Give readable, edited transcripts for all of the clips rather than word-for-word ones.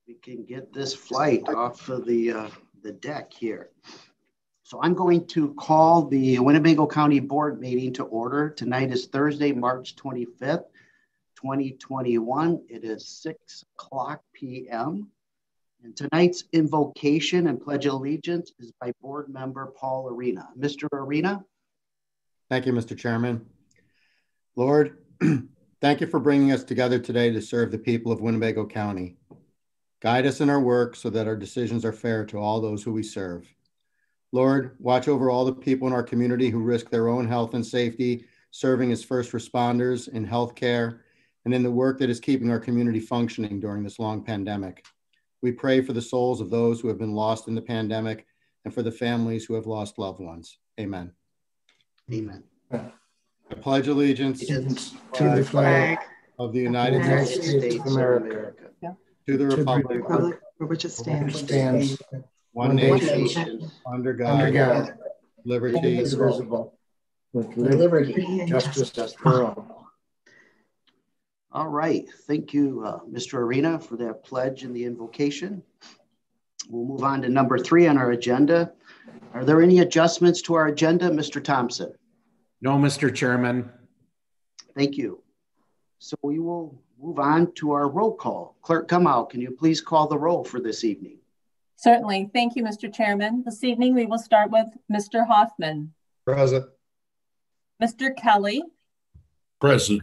we can get this flight off of the deck here. So I'm going to call the Winnebago County Board meeting to order. Tonight is Thursday, March 25th, 2021. It is 6 o'clock p.m. And tonight's invocation and pledge of allegiance is by board member Paul Arena. Mr. Arena. Thank you, Mr. Chairman. Lord, thank you for bringing us together today to serve the people of Winnebago County. Guide us in our work so that our decisions are fair to all those who we serve. Lord, watch over all the people in our community who risk their own health and safety, serving as first responders in healthcare and in the work that is keeping our community functioning during this long pandemic. We pray for the souls of those who have been lost in the pandemic and for the families who have lost loved ones. Amen. Amen. I pledge allegiance to the flag of the United States of America, to the republic for which it stands, one nation, under God, liberty, indivisible, with liberty and justice for all. All right. Thank you, Mr. Arena, for that pledge and the invocation. We'll move on to number 3 on our agenda. Are there any adjustments to our agenda, Mr. Thompson? No, Mr. Chairman. Thank you. So we will move on to our roll call. Clerk Kamau, can you please call the roll for this evening? Certainly. Thank you, Mr. Chairman. This evening, we will start with Mr. Hoffman. Present. Mr. Kelly. Present.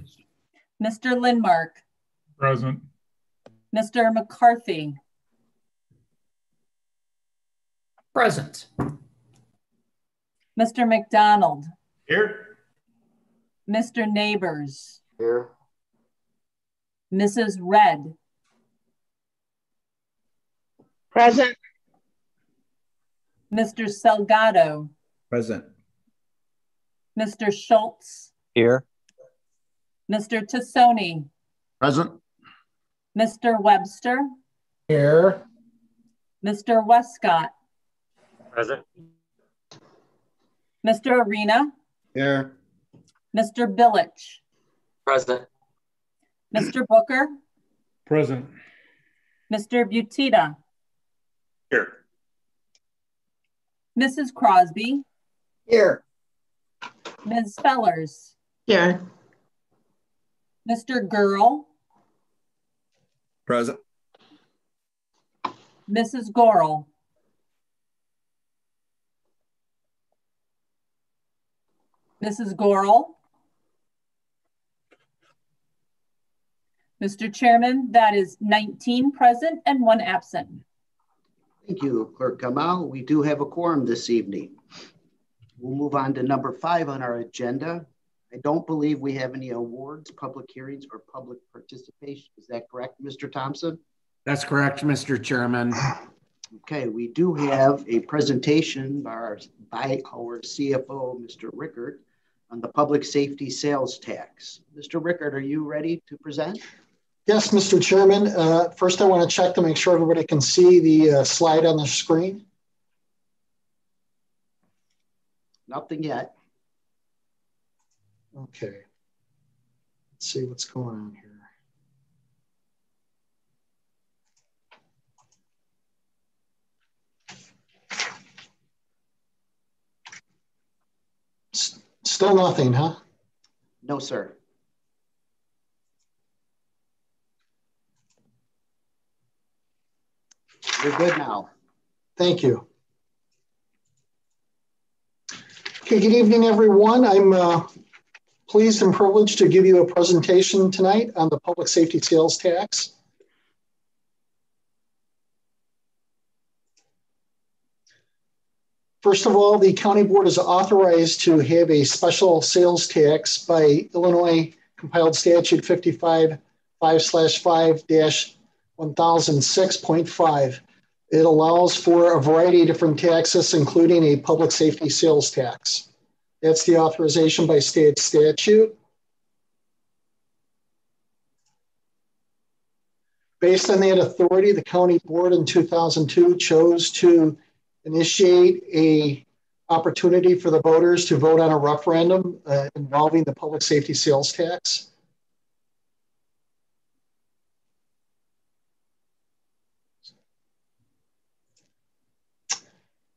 Mr. Lindmark. Present. Mr. McCarthy. Present. Mr. McDonald. Here. Mr. Neighbors. Here. Mrs. Red. Present. Mr. Salgado. Present. Mr. Schultz. Here. Mr. Tassoni. Present. Mr. Webster. Here. Mr. Westcott. Present. Mr. Arena. Here. Mr. Billich. Present. Mr. Booker. Present. Mr. Butita. Here. Mrs. Crosby. Here. Ms. Fellers. Here. Mr. Girl. Present. Mrs. Gorel. Mrs. Gorel. Mr. Chairman, that is 19 present and 1 absent. Thank you, Clerk Kamau. We do have a quorum this evening. We'll move on to number 5 on our agenda. I don't believe we have any awards, public hearings, or public participation. Is that correct, Mr. Thompson? That's correct, Mr. Chairman. Okay, we do have a presentation by our CFO, Mr. Rickert, on the public safety sales tax. Mr. Rickert, are you ready to present? Yes, Mr. Chairman. First, I want to check to make sure everybody can see the slide on the screen. Nothing yet. Okay. Let's see what's going on here. Still nothing, huh? No, sir. You're good now. Thank you. Okay, good evening, everyone. I'm pleased and privileged to give you a presentation tonight on the public safety sales tax. First of all, the county board is authorized to have a special sales tax by Illinois compiled statute 55/5/5-1006.5. It allows for a variety of different taxes, including a public safety sales tax. That's the authorization by state statute. Based on that authority, the county board in 2002 chose to initiate a opportunity for the voters to vote on a referendum involving the public safety sales tax.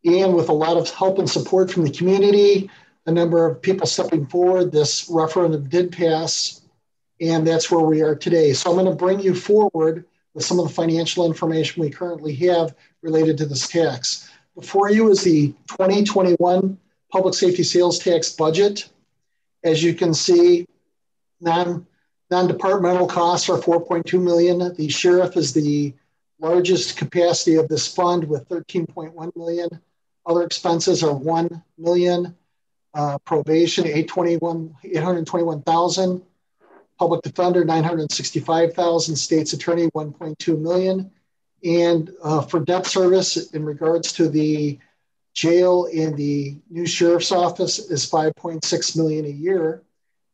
And with a lot of help and support from the community, a number of people stepping forward, this referendum did pass, and that's where we are today. So I'm going to bring you forward with some of the financial information we currently have related to this tax. Before you is the 2021 public safety sales tax budget. As you can see, non-departmental costs are $4.2 million. The sheriff is the largest capacity of this fund with $13.1 million. Other expenses are $1 million. Probation, $821,000. Public defender, $965,000. State's attorney, $1.2 million. And for debt service, in regards to the jail and the new sheriff's office, is $5.6 million a year.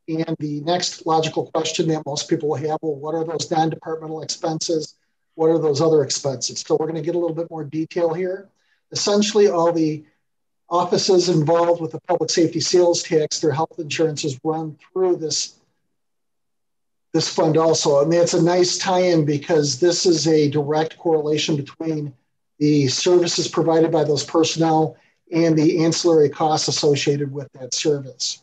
And the next logical question that most people will have, well, what are those non-departmental expenses? What are those other expenses? So we're going to get a little bit more detail here. Essentially, all the offices involved with the public safety sales tax, their health insurance is run through this fund also. And that's a nice tie-in because this is a direct correlation between the services provided by those personnel and the ancillary costs associated with that service.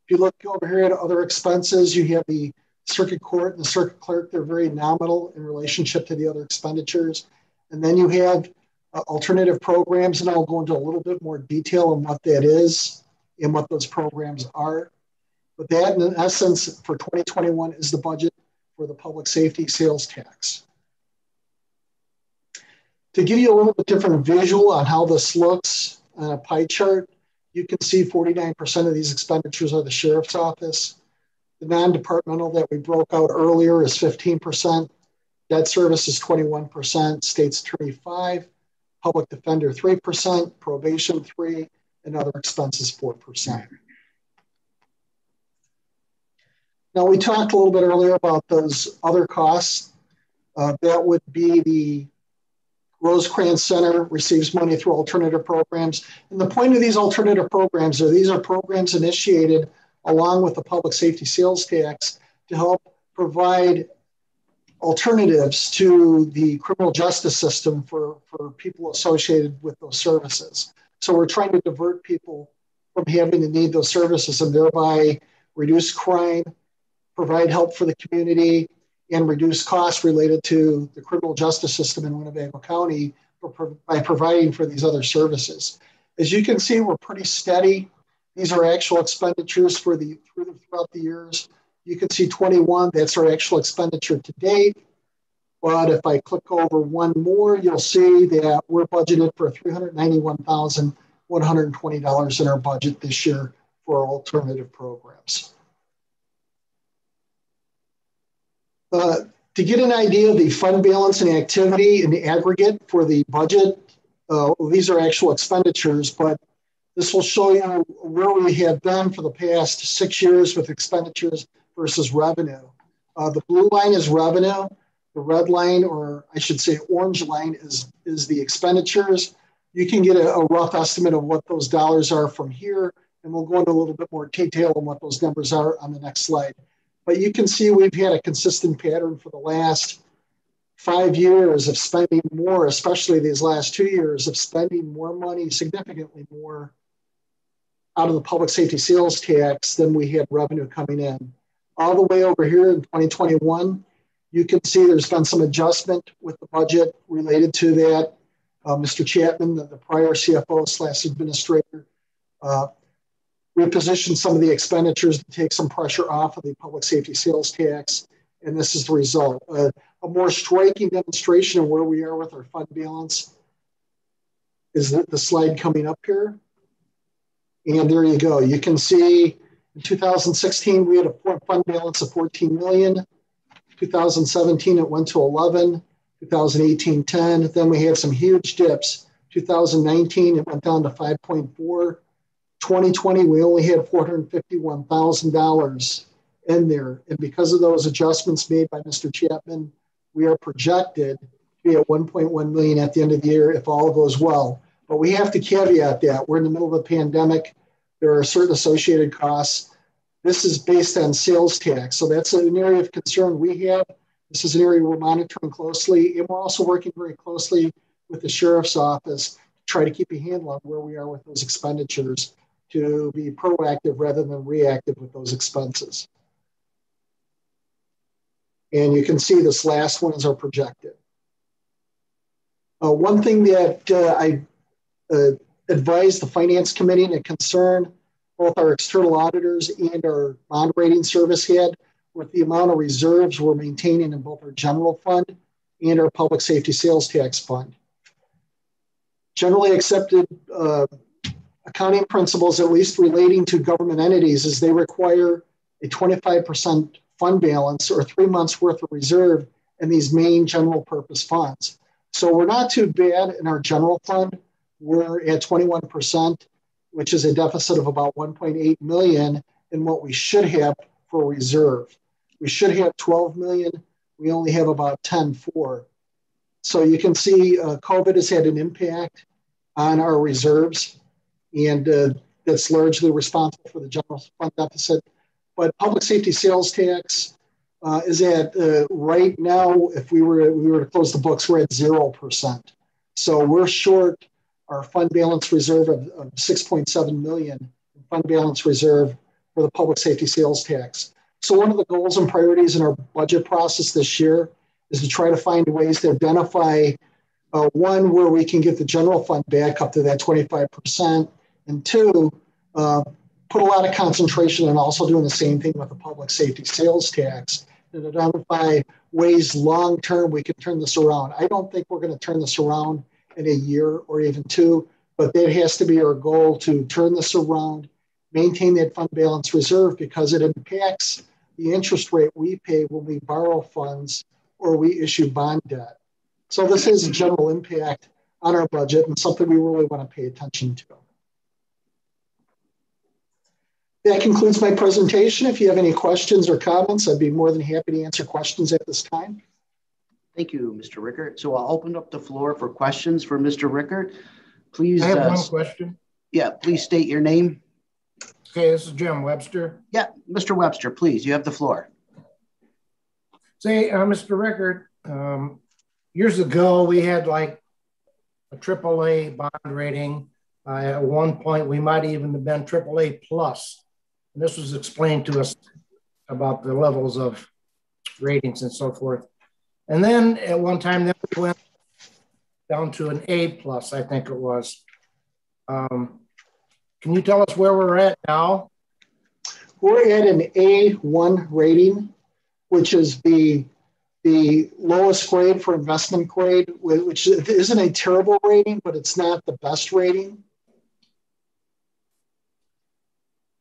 If you look over here at other expenses, you have the circuit court and the circuit clerk. They're very nominal in relationship to the other expenditures. And then you have alternative programs, and I'll go into a little bit more detail on what that is and what those programs are. But that, in essence, for 2021 is the budget for the public safety sales tax. To give you a little bit different visual on how this looks on a pie chart, you can see 49% of these expenditures are the sheriff's office. The non-departmental that we broke out earlier is 15%. Debt service is 21%. State's attorney 5%. Public defender 3%. Probation 3%. And other expenses 4%. Now, we talked a little bit earlier about those other costs. That would be the Rosecrans Center receives money through alternative programs. And the point of these alternative programs are these are programs initiated along with the public safety sales tax to help provide alternatives to the criminal justice system for people associated with those services. So we're trying to divert people from having to need those services and thereby reduce crime, provide help for the community, and reduce costs related to the criminal justice system in Winnebago County by providing for these other services. As you can see, we're pretty steady. These are actual expenditures for throughout the years. You can see 21, that's our actual expenditure to date. But if I click over one more, you'll see that we're budgeted for $391,120 in our budget this year for alternative programs. To get an idea of the fund balance and activity in the aggregate for the budget, these are actual expenditures, but this will show you where we have been for the past 6 years with expenditures versus revenue. The blue line is revenue. The red line, or I should say orange line, is the expenditures. You can get a rough estimate of what those dollars are from here, and we'll go into a little bit more detail on what those numbers are on the next slide. But you can see we've had a consistent pattern for the last 5 years of spending more, especially these last 2 years, of spending more money, significantly more, out of the public safety sales tax than we had revenue coming in. All the way over here in 2021, you can see there's been some adjustment with the budget related to that. Mr. Chapman, the prior CFO/administrator, repositioned some of the expenditures to take some pressure off of the public safety sales tax, and this is the result. A more striking demonstration of where we are with our fund balance is the slide coming up here. And there you go. You can see in 2016, we had a fund balance of 14 million. 2017, it went to 11. 2018, 10. Then we had some huge dips. 2019, it went down to 5.4. 2020, we only had $451,000 in there. And because of those adjustments made by Mr. Chapman, we are projected to be at 1.1 million at the end of the year if all goes well. But we have to caveat that. We're in the middle of a pandemic. There are certain associated costs. This is based on sales tax. So that's an area of concern we have. This is an area we're monitoring closely. And we're also working very closely with the sheriff's office to try to keep a handle on where we are with those expenditures to be proactive rather than reactive with those expenses. And you can see this last one is our projected. One thing that I advised the Finance Committee and a concern both our external auditors and our bond rating service had with the amount of reserves we're maintaining in both our general fund and our public safety sales tax fund. Generally accepted accounting principles, at least relating to government entities, is they require a 25% fund balance or 3 months worth of reserve in these main general purpose funds. So we're not too bad in our general fund. We're at 21%, which is a deficit of about 1.8 million in what we should have for reserve. We should have 12 million. We only have about 10.4. So you can see COVID has had an impact on our reserves, and that's largely responsible for the general fund deficit. But public safety sales tax is at right now, if we were to close the books, we're at 0%. So we're short our fund balance reserve of 6.7 million fund balance reserve for the public safety sales tax. So one of the goals and priorities in our budget process this year is to try to find ways to identify one, where we can get the general fund back up to that 25%, and two, put a lot of concentration on also doing the same thing with the public safety sales tax and identify ways long-term we can turn this around. I don't think we're going to turn this around in a year or even two, but that has to be our goal, to turn this around, maintain that fund balance reserve, because it impacts the interest rate we pay when we borrow funds or we issue bond debt. So this is a general impact on our budget and something we really want to pay attention to. That concludes my presentation. If you have any questions or comments, I'd be more than happy to answer questions at this time. Thank you, Mr. Rickert. So I'll open up the floor for questions for Mr. Rickert. Please. I have one question. Yeah, please state your name. Okay, this is Jim Webster. Yeah, Mr. Webster, please, you have the floor. Say, Mr. Rickert, years ago, we had like a AAA bond rating. At one point, we might even have been AAA plus. And this was explained to us about the levels of ratings and so forth. And then at one time, then we went down to an A plus, I think it was. Can you tell us where we're at now? We're at an A1 rating, which is the lowest grade for investment grade, which isn't a terrible rating, but it's not the best rating.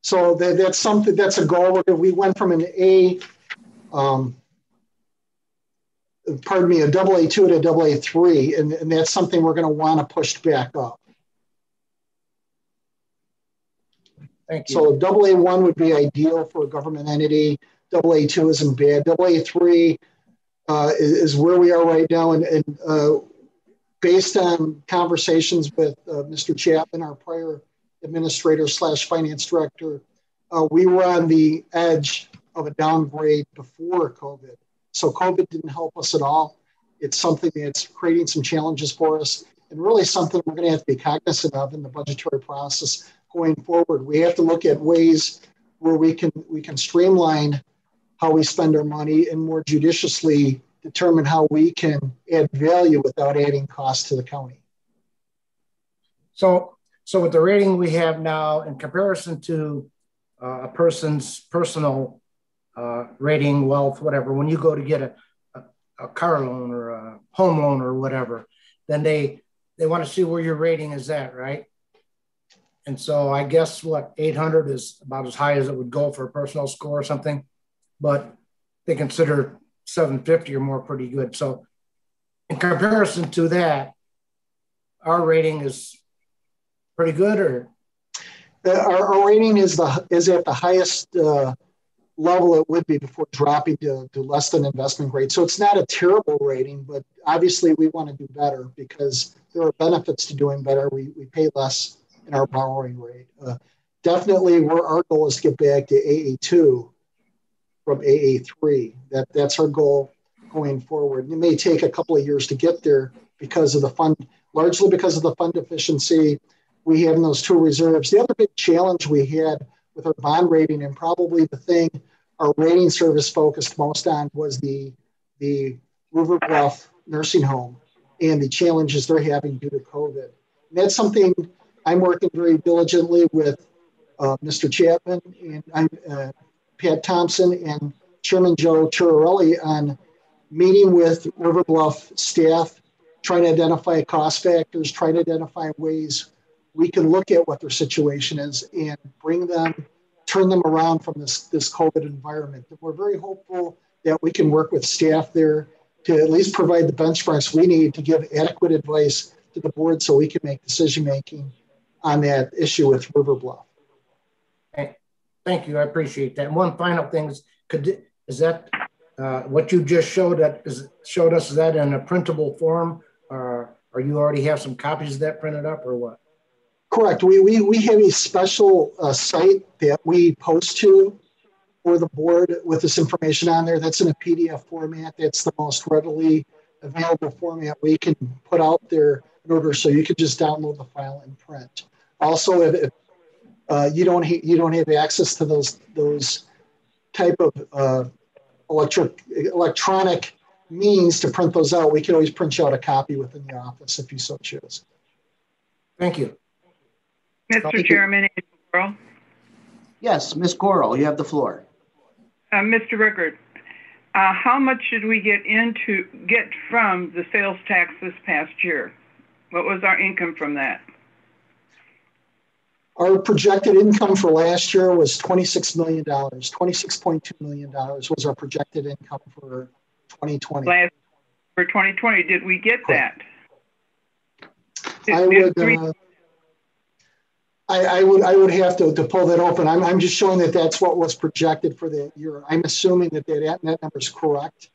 So that's something, that's a goal. We went from an A, a AA2 to AA3, and that's something we're going to want to push back up. Thank you. So AA1 would be ideal for a government entity. AA2 isn't bad. AA3 is where we are right now. And based on conversations with Mr. Chapman, our prior administrator / finance director, we were on the edge of a downgrade before COVID. So COVID didn't help us at all. It's something that's creating some challenges for us, and really something we're going to have to be cognizant of in the budgetary process going forward. We have to look at ways where we can streamline how we spend our money and more judiciously determine how we can add value without adding cost to the county. So with the rating we have now, in comparison to a person's personal rating, wealth, whatever, when you go to get a car loan or a home loan or whatever, then they want to see where your rating is at, right? And so I guess what, 800 is about as high as it would go for a personal score or something, but they consider 750 or more pretty good. So in comparison to that, our rating is pretty good, or? Our rating is at the highest level it would be before dropping to less than investment grade. So it's not a terrible rating, but obviously we want to do better because there are benefits to doing better. We pay less in our borrowing rate. Definitely our goal is to get back to AA2 from AA3. That's our goal going forward. It may take a couple of years to get there because of the fund, largely because of the fund deficiency we have in those two reserves. The other big challenge we had with our bond rating, and probably the thing our rating service focused most on, was the River Bluff nursing home and the challenges they're having due to COVID. And that's something I'm working very diligently with Mr. Chapman and Pat Thompson and Chairman Joe Turarelli on meeting with River Bluff staff, trying to identify cost factors, trying to identify ways we can look at what their situation is and turn them around from this COVID environment. And we're very hopeful that we can work with staff there to at least provide the benchmarks we need to give adequate advice to the board so we can make decision-making on that issue with River Bluff. Thank you, I appreciate that. And one final thing is that what you just showed us, is that in a printable form, or you already have some copies of that printed up, or what? Correct. We have a special site that we post to for the board with this information on there. That's in a PDF format. That's the most readily available format we can put out there in order, so you could just download the file and print. Also, if you don't have access to those type of electronic means to print those out, we can always print you out a copy within the office if you so choose. Thank you. Mr. Chairman, Coral. Yes, Ms. Coral, you have the floor. Mr. Rickard, how much should we get from the sales tax this past year? What was our income from that? Our projected income for last year was $26 million. $26.2 million was our projected income for 2020. For 2020, did we get that? I would have to pull that open. I'm just showing that that's what was projected for the year. I'm assuming that net number is correct.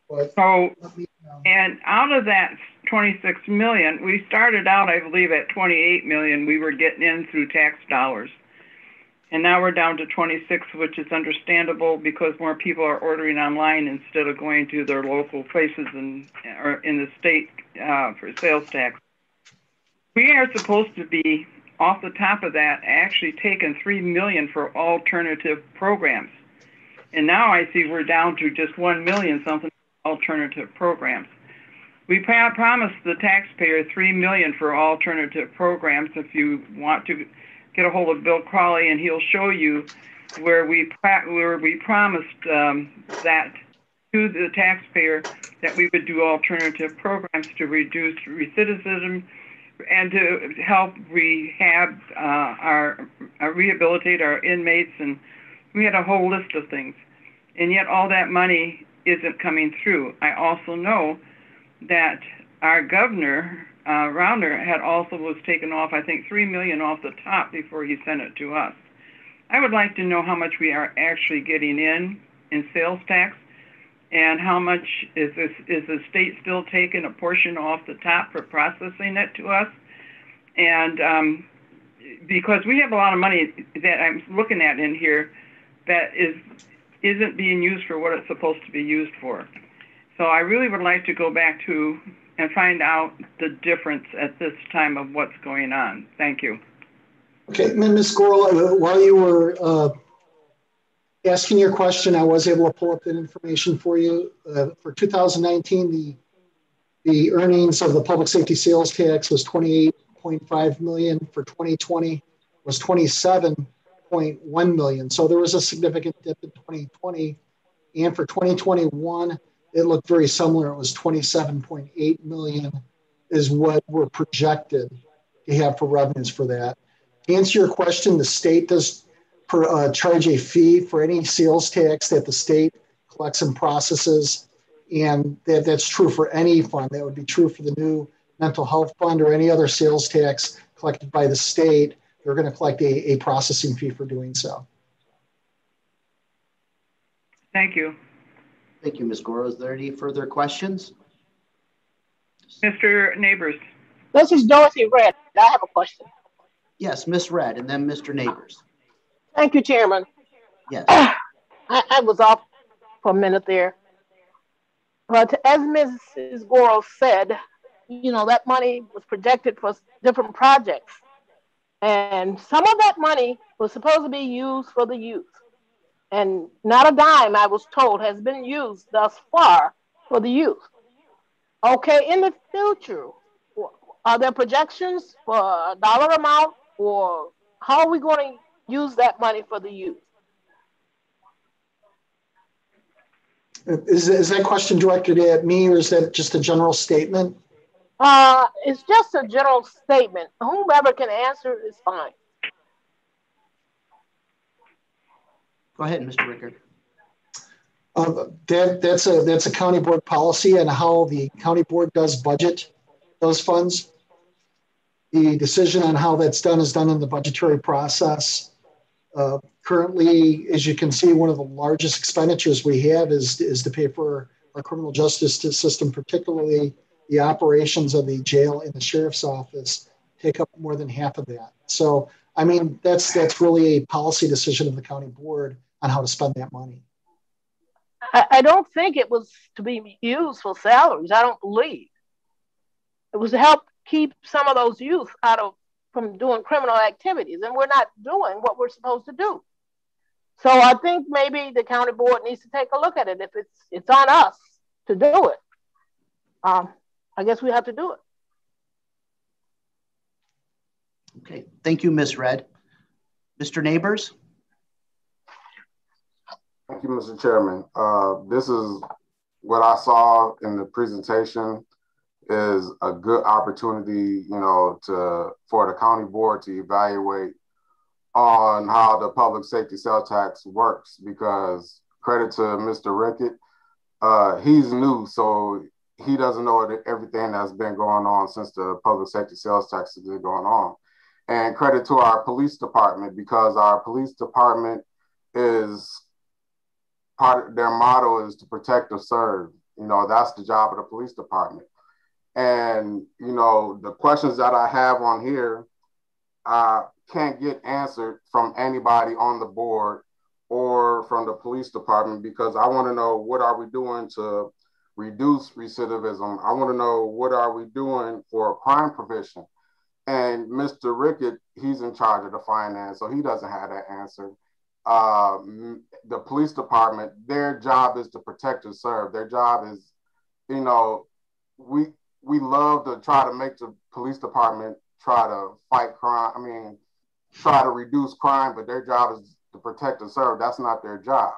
But and out of that 26 million, we started out, I believe, at 28 million. We were getting in through tax dollars, and now we're down to 26, which is understandable because more people are ordering online instead of going to their local places or in the state for sales tax. We are supposed to be, off the top of that, actually taking $3 million for alternative programs. And now I see we're down to just $1 million something alternative programs. We promised the taxpayer $3 million for alternative programs. If you want to get a hold of Bill Crawley, and he'll show you where we promised that to the taxpayer that we would do alternative programs to reduce recidivism and to help rehabilitate our inmates, and we had a whole list of things. And yet all that money isn't coming through. I also know that our governor, Rauner, was taken off, I think, $3 million off the top before he sent it to us. I would like to know how much we are actually getting in sales tax, and how much is the state still taking a portion off the top for processing it to us? And because we have a lot of money that I'm looking at in here that isn't being used for what it's supposed to be used for. So I really would like to go back to and find out the difference at this time of what's going on. Thank you. Okay, Ms. Gorla, while you were asking your question, I was able to pull up that information for you. For 2019, the earnings of the public safety sales tax was $28.5 million. For 2020 was $27.1 million. So there was a significant dip in 2020. And for 2021, it looked very similar. It was $27.8 million is what we're projected to have for revenues for that. To answer your question, the state does charge a fee for any sales tax that the state collects and processes. And that's true for any fund. That would be true for the new mental health fund or any other sales tax collected by the state. They're going to collect a processing fee for doing so. Thank you. Thank you, Ms. Goro. Is there any further questions? Mr. Neighbors. This is Dorothy Red. I have a question. Yes, Ms. Red, and then Mr. Neighbors. Thank you, Chairman. Yes. I was off for a minute there. But as Mrs. Goro said, you know, that money was projected for different projects. And some of that money was supposed to be used for the youth. And not a dime, I was told, has been used thus far for the youth. Okay, in the future, are there projections for a dollar amount, or how are we going to use that money for the youth? Is that question directed at me, or is that just a general statement? It's just a general statement. Whomever can answer is fine. Go ahead, Mr. Rickert. That's a county board policy and how the county board does budget those funds. The decision on how that's done is done in the budgetary process. Currently, as you can see, one of the largest expenditures we have is to pay for our criminal justice system, particularly the operations of the jail and the sheriff's office take up more than half of that. So, I mean, that's really a policy decision of the county board on how to spend that money. I don't think it was to be used for salaries. I don't believe. It was to help keep some of those youth from doing criminal activities, and we're not doing what we're supposed to do. So I think maybe the county board needs to take a look at it. If it's on us to do it, I guess we have to do it. Okay, thank you, Ms. Red. Mr. Neighbors? Thank you, Mr. Chairman. This is what I saw in the presentation is a good opportunity, you know, for the county board to evaluate on how the public safety sales tax works, because credit to Mr. Rickett, he's new, so he doesn't know everything that's been going on since the public safety sales tax has been going on. And credit to our police department, because our police department is their motto is to protect or serve. You know, that's the job of the police department. And, you know, the questions that I have on here can't get answered from anybody on the board or from the police department, because I want to know, what are we doing to reduce recidivism? I want to know, what are we doing for crime prevention? And Mr. Rickett, he's in charge of the finance, so he doesn't have that answer. The police department, their job is to protect and serve. Their job is, you know, we love to try to make the police department try to fight crime, try to reduce crime, but their job is to protect and serve. That's not their job.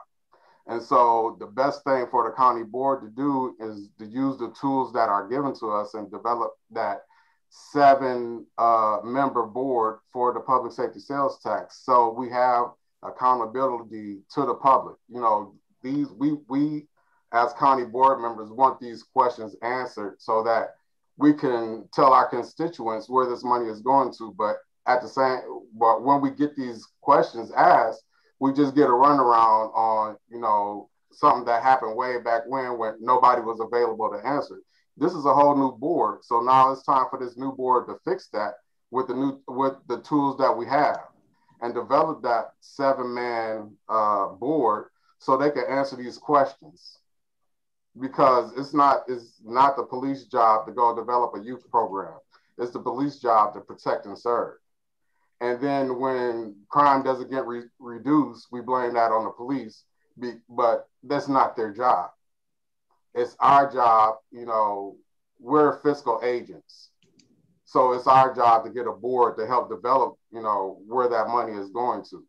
And so the best thing for the county board to do is to use the tools that are given to us and develop that 7-member board for the public safety sales tax. So we have accountability to the public. You know, we as county board members want these questions answered so that we can tell our constituents where this money is going to. But when we get these questions asked, we just get a runaround on, you know, something that happened way back when nobody was available to answer. This is a whole new board. So now it's time for this new board to fix that with the tools that we have, and develop that 7-man board so they can answer these questions. Because it's not the police job to go develop a youth program. It's the police job to protect and serve. And then when crime doesn't get reduced, we blame that on the police, but that's not their job. It's our job, you know, we're fiscal agents. So it's our job to get a board to help develop, you know, where that money is going to.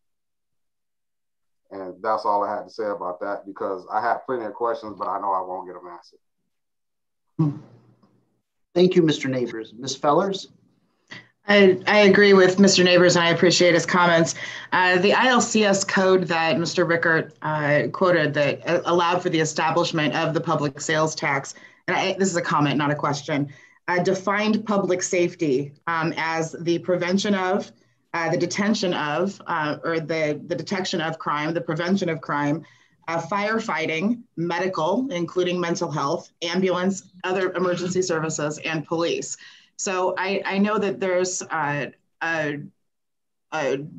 And that's all I had to say about that, because I have plenty of questions, but I know I won't get them answered. Thank you, Mr. Neighbors. Ms. Fellers? I agree with Mr. Neighbors, and I appreciate his comments. The ILCS code that Mr. Rickert quoted that allowed for the establishment of the public sales tax, and this is a comment, not a question, defined public safety as the prevention of, the detention of, or the detection of crime, the prevention of crime, firefighting, medical, including mental health, ambulance, other emergency services, and police. So I know that there's a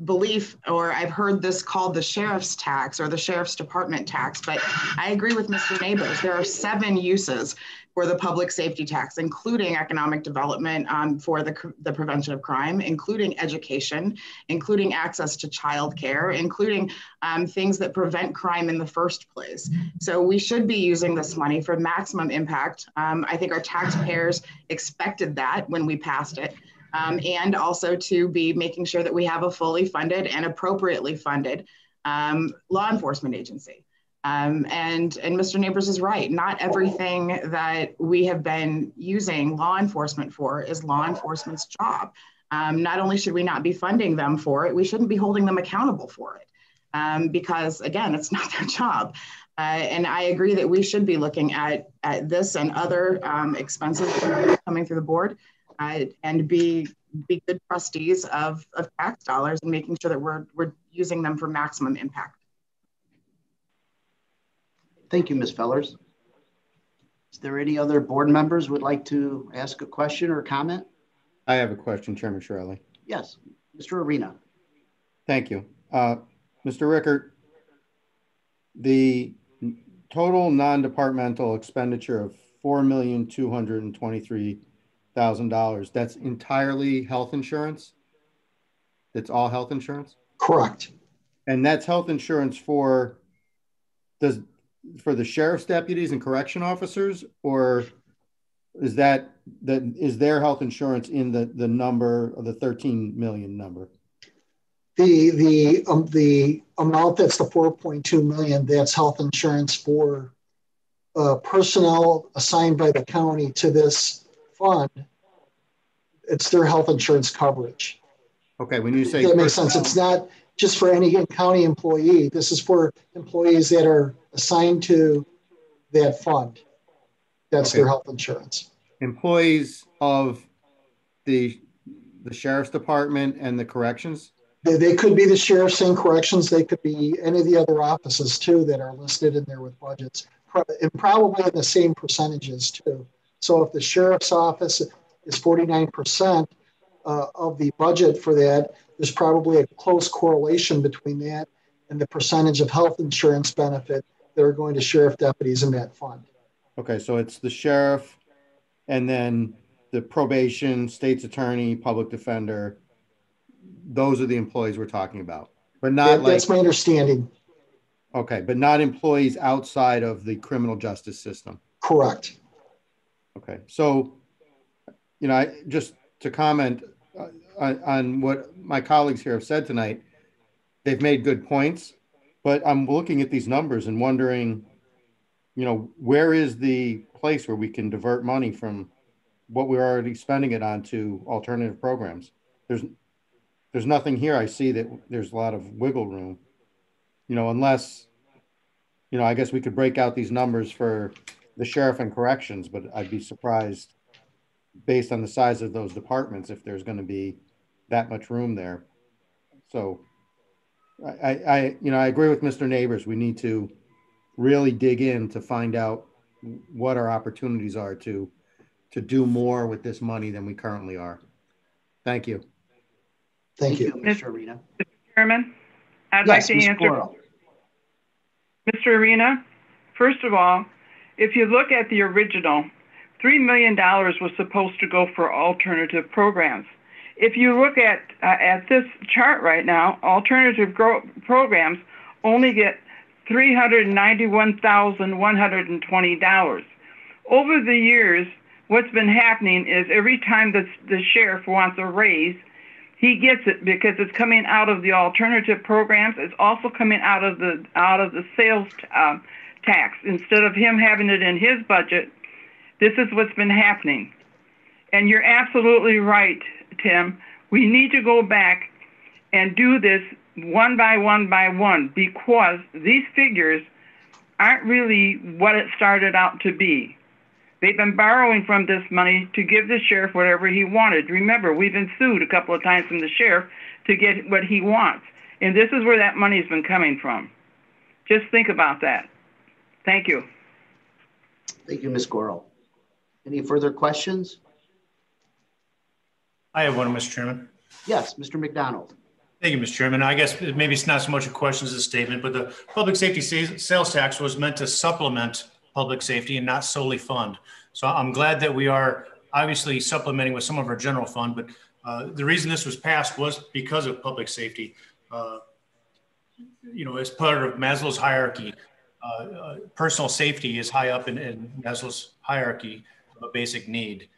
belief, or I've heard this called the sheriff's tax or the sheriff's department tax, but I agree with Mr. Neighbors. There are 7 uses for the public safety tax, including economic development for the prevention of crime, including education, including access to childcare, including things that prevent crime in the first place. So we should be using this money for maximum impact. I think our taxpayers expected that when we passed it. And also to be making sure that we have a fully funded and appropriately funded law enforcement agency. And Mr. Neighbors is right. Not everything that we have been using law enforcement for is law enforcement's job. Not only should we not be funding them for it, we shouldn't be holding them accountable for it because, again, it's not their job. And I agree that we should be looking at this and other expenses coming through the board. And be good trustees of tax dollars and making sure that we're using them for maximum impact. Thank you, Ms. Fellers. Is there any other board members who would like to ask a question or comment? I have a question, Chairman Shirley. Yes, Mr. Arena. Thank you. Mr. Rickert, the total non-departmental expenditure of $4,223,000, that's entirely health insurance? It's all health insurance? Correct. And that's health insurance for the sheriff's deputies and correction officers, or is their health insurance in the number of the 13 million number? The amount that's the 4.2 million, that's health insurance for personnel assigned by the county to this fund. It's their health insurance coverage. Okay, when you say that makes sense. It's not just for any county employee. This is for employees that are assigned to that fund. That's their health insurance. Employees of the sheriff's department and the corrections? They could be the sheriff's and corrections. They could be any of the other offices too that are listed in there with budgets, and probably in the same percentages too. So if the sheriff's office is 49% of the budget for that, there's probably a close correlation between that and the percentage of health insurance benefit that are going to sheriff deputies in that fund. Okay, so it's the sheriff and then the probation, state's attorney, public defender. Those are the employees we're talking about, but not that's my understanding. Okay, but not employees outside of the criminal justice system. Correct. Okay, so, just to comment on what my colleagues here have said tonight, they've made good points, but I'm looking at these numbers and wondering, where is the place where we can divert money from what we're already spending it on to alternative programs? There's nothing here. I see that there's a lot of wiggle room, unless, I guess we could break out these numbers for the sheriff and corrections, but I'd be surprised based on the size of those departments if there's going to be that much room there. So I agree with Mr. Neighbors. We need to really dig in to find out what our opportunities are to do more with this money than we currently are. Thank you. Thank you, Mr. Arena. Mr. Chairman, I'd Yes, like to Ms. answer. Coral. Mr. Arena, first of all, if you look at the original, $3 million was supposed to go for alternative programs. If you look at this chart right now, alternative programs only get $391,120. Over the years, what's been happening is every time the sheriff wants a raise, he gets it because it's coming out of the alternative programs. It's also coming out of the sales tax. Instead of him having it in his budget, this is what's been happening. And you're absolutely right, Tim. We need to go back and do this one by one because these figures aren't really what it started out to be. They've been borrowing from this money to give the sheriff whatever he wanted. Remember, we've been sued a couple of times from the sheriff to get what he wants. And this is where that money's been coming from. Just think about that. Thank you. Thank you, Ms. Coral. Any further questions? I have one, Mr. Chairman. Yes, Mr. McDonald. Thank you, Mr. Chairman. I guess maybe it's not so much a question as a statement, but the public safety sales tax was meant to supplement public safety and not solely fund. So I'm glad that we are obviously supplementing with some of our general fund, but the reason this was passed was because of public safety. As part of Maslow's hierarchy, personal safety is high up in Maslow's hierarchy of a basic need.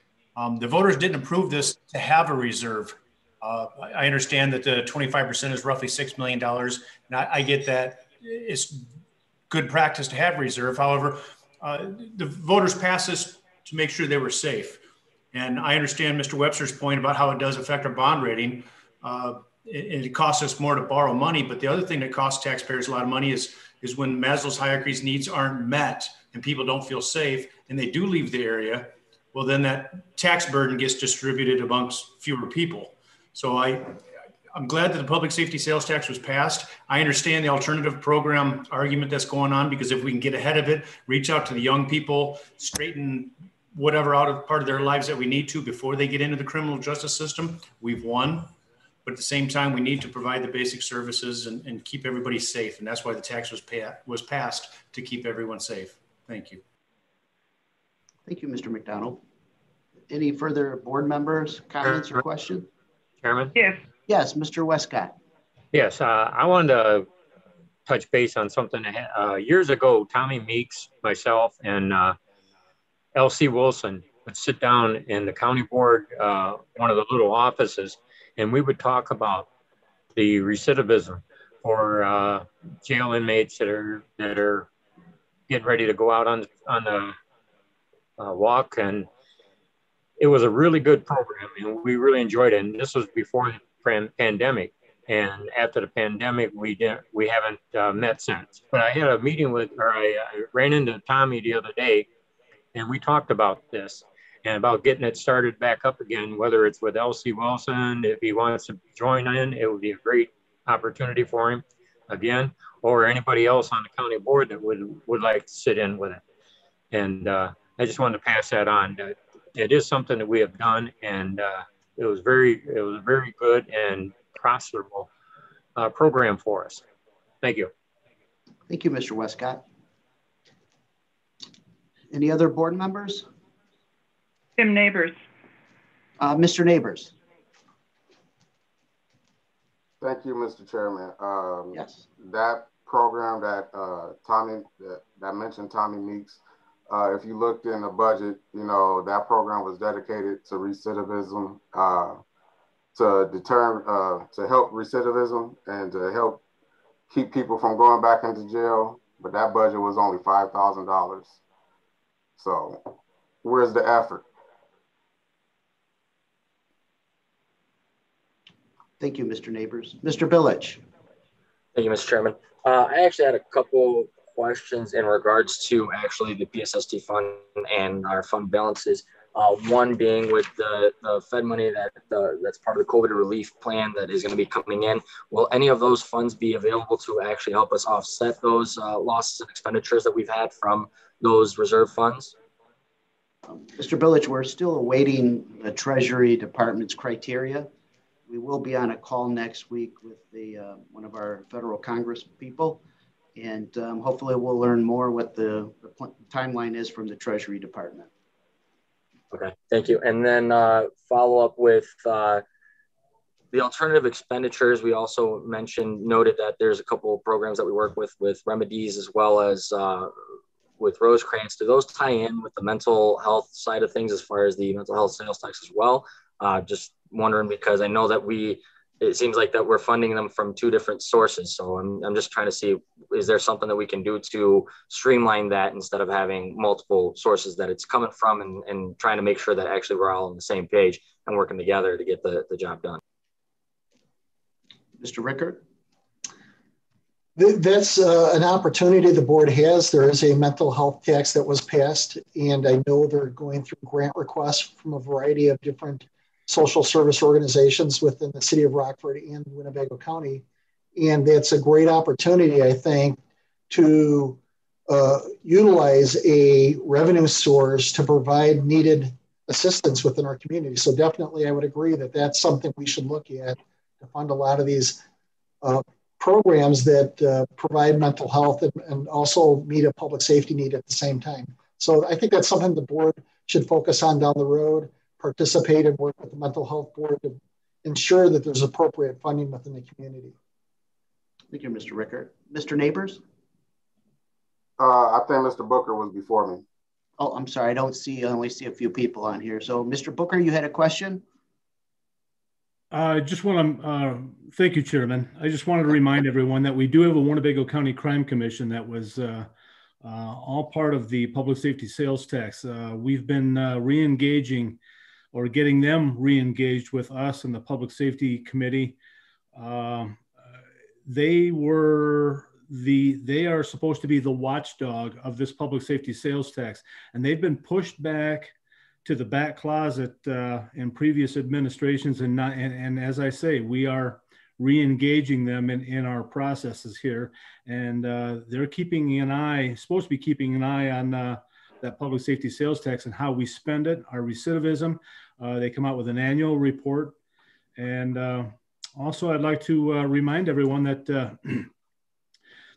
The voters didn't approve this to have a reserve. I understand that the 25% is roughly $6 million, and I get that it's good practice to have reserve. However, the voters passed this to make sure they were safe. And I understand Mr. Webster's point about how it does affect our bond rating. It costs us more to borrow money, but the other thing that costs taxpayers a lot of money is when Maslow's hierarchy's needs aren't met and people don't feel safe and they do leave the area, well, then that tax burden gets distributed amongst fewer people. So I'm glad that the public safety sales tax was passed. I understand the alternative program argument that's going on, because if we can get ahead of it, reach out to the young people, straighten whatever out of part of their lives that we need to before they get into the criminal justice system, we've won. But at the same time, we need to provide the basic services and keep everybody safe. And that's why the tax was passed, to keep everyone safe. Thank you. Thank you, Mr. McDonald. Any further board members, comments or questions? Chairman? Yes. Yes, Mr. Westcott. Yes, I wanted to touch base on something. Years ago, Tommy Meeks, myself, and L.C. Wilson would sit down in the county board, one of the little offices, and we would talk about the recidivism for jail inmates that are getting ready to go out on the walk. And it was a really good program, and we really enjoyed it. And this was before the pandemic. And after the pandemic, we haven't met since. But I had a meeting I ran into Tommy the other day, and we talked about this and about getting it started back up again, whether it's with L.C. Wilson. If he wants to join in, it would be a great opportunity for him again, or anybody else on the county board that would like to sit in with it. And I just wanted to pass that on. It is something that we have done, and it was a very good and profitable program for us. Thank you. Thank you, Mr. Westcott. Any other board members? Tim Neighbors. Mr. Neighbors. Thank you, Mr. Chairman. Yes. That program that that mentioned Tommy Meeks, if you looked in the budget, that program was dedicated to recidivism, to deter, to help recidivism and to help keep people from going back into jail. But that budget was only $5,000. So where's the effort? Thank you, Mr. Neighbors. Mr. Billich. Thank you, Mr. Chairman. I actually had a couple questions in regards to actually the PSST fund and our fund balances. One being with the Fed money that's part of the COVID relief plan that is going to be coming in. Will any of those funds be available to actually help us offset those losses and expenditures that we've had from those reserve funds? Mr. Billich, we're still awaiting the Treasury Department's criteria. We will be on a call next week with one of our federal Congress people, and hopefully we'll learn more what the timeline is from the Treasury Department. Okay, thank you. And then follow up with the alternative expenditures. We also noted that there's a couple of programs that we work with Remedies as well as with Rosecrans. Do those tie in with the mental health side of things as far as the mental health sales tax as well? Just wondering, because I know that it seems like that we're funding them from two different sources. So I'm just trying to see, is there something that we can do to streamline that instead of having multiple sources that it's coming from, and trying to make sure that actually we're all on the same page and working together to get the job done? Mr. Rickert? That's an opportunity the board has. There is a mental health tax that was passed, and I know they're going through grant requests from a variety of different social service organizations within the city of Rockford and Winnebago County. And that's a great opportunity, I think, to utilize a revenue source to provide needed assistance within our community. So definitely I would agree that that's something we should look at to fund a lot of these programs that provide mental health and also meet a public safety need at the same time. So I think that's something the board should focus on down the road, participate and work with the mental health board to ensure that there's appropriate funding within the community. Thank you, Mr. Rickert. Mr. Neighbors? I think Mr. Booker was before me. Oh, I'm sorry. I only see a few people on here. So Mr. Booker, you had a question? I just want to thank you, Chairman. I just wanted to remind everyone that we do have a Winnebago County Crime Commission that was all part of the public safety sales tax. We've been re-engaging or getting them re-engaged with us and the Public Safety Committee. They are supposed to be the watchdog of this public safety sales tax, and they've been pushed back to the back closet in previous administrations. And as I say, we are re-engaging them in our processes here, and they're supposed to be keeping an eye on that public safety sales tax and how we spend it, our recidivism. They come out with an annual report. And also I'd like to remind everyone that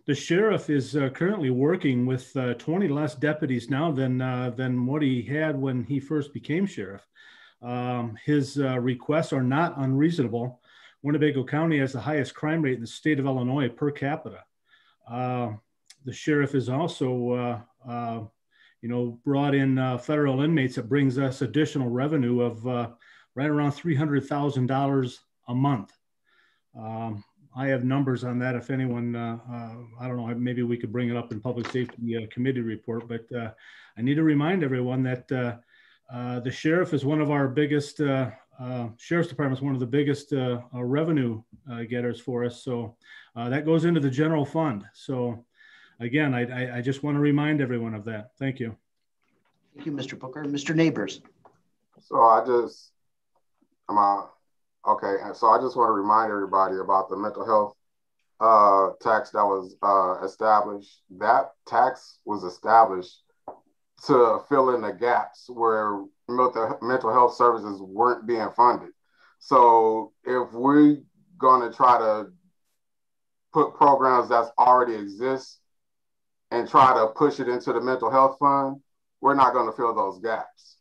the sheriff is currently working with 20 less deputies now than what he had when he first became sheriff. His requests are not unreasonable. Winnebago County has the highest crime rate in the state of Illinois per capita. The sheriff is also, brought in federal inmates that brings us additional revenue of right around $300,000 a month. I have numbers on that. If anyone, I don't know, maybe we could bring it up in Public Safety Committee report, but I need to remind everyone that the sheriff is one of our biggest, Sheriff's Department is one of the biggest revenue getters for us. So that goes into the general fund. So again, I just want to remind everyone of that. Thank you. Thank you, Mr. Booker. Mr. Neighbors. So okay, so I just want to remind everybody about the mental health tax that was established. That tax was established to fill in the gaps where mental health services weren't being funded. So if we're going to try to put programs that already exist and try to push it into the mental health fund, we're not going to fill those gaps.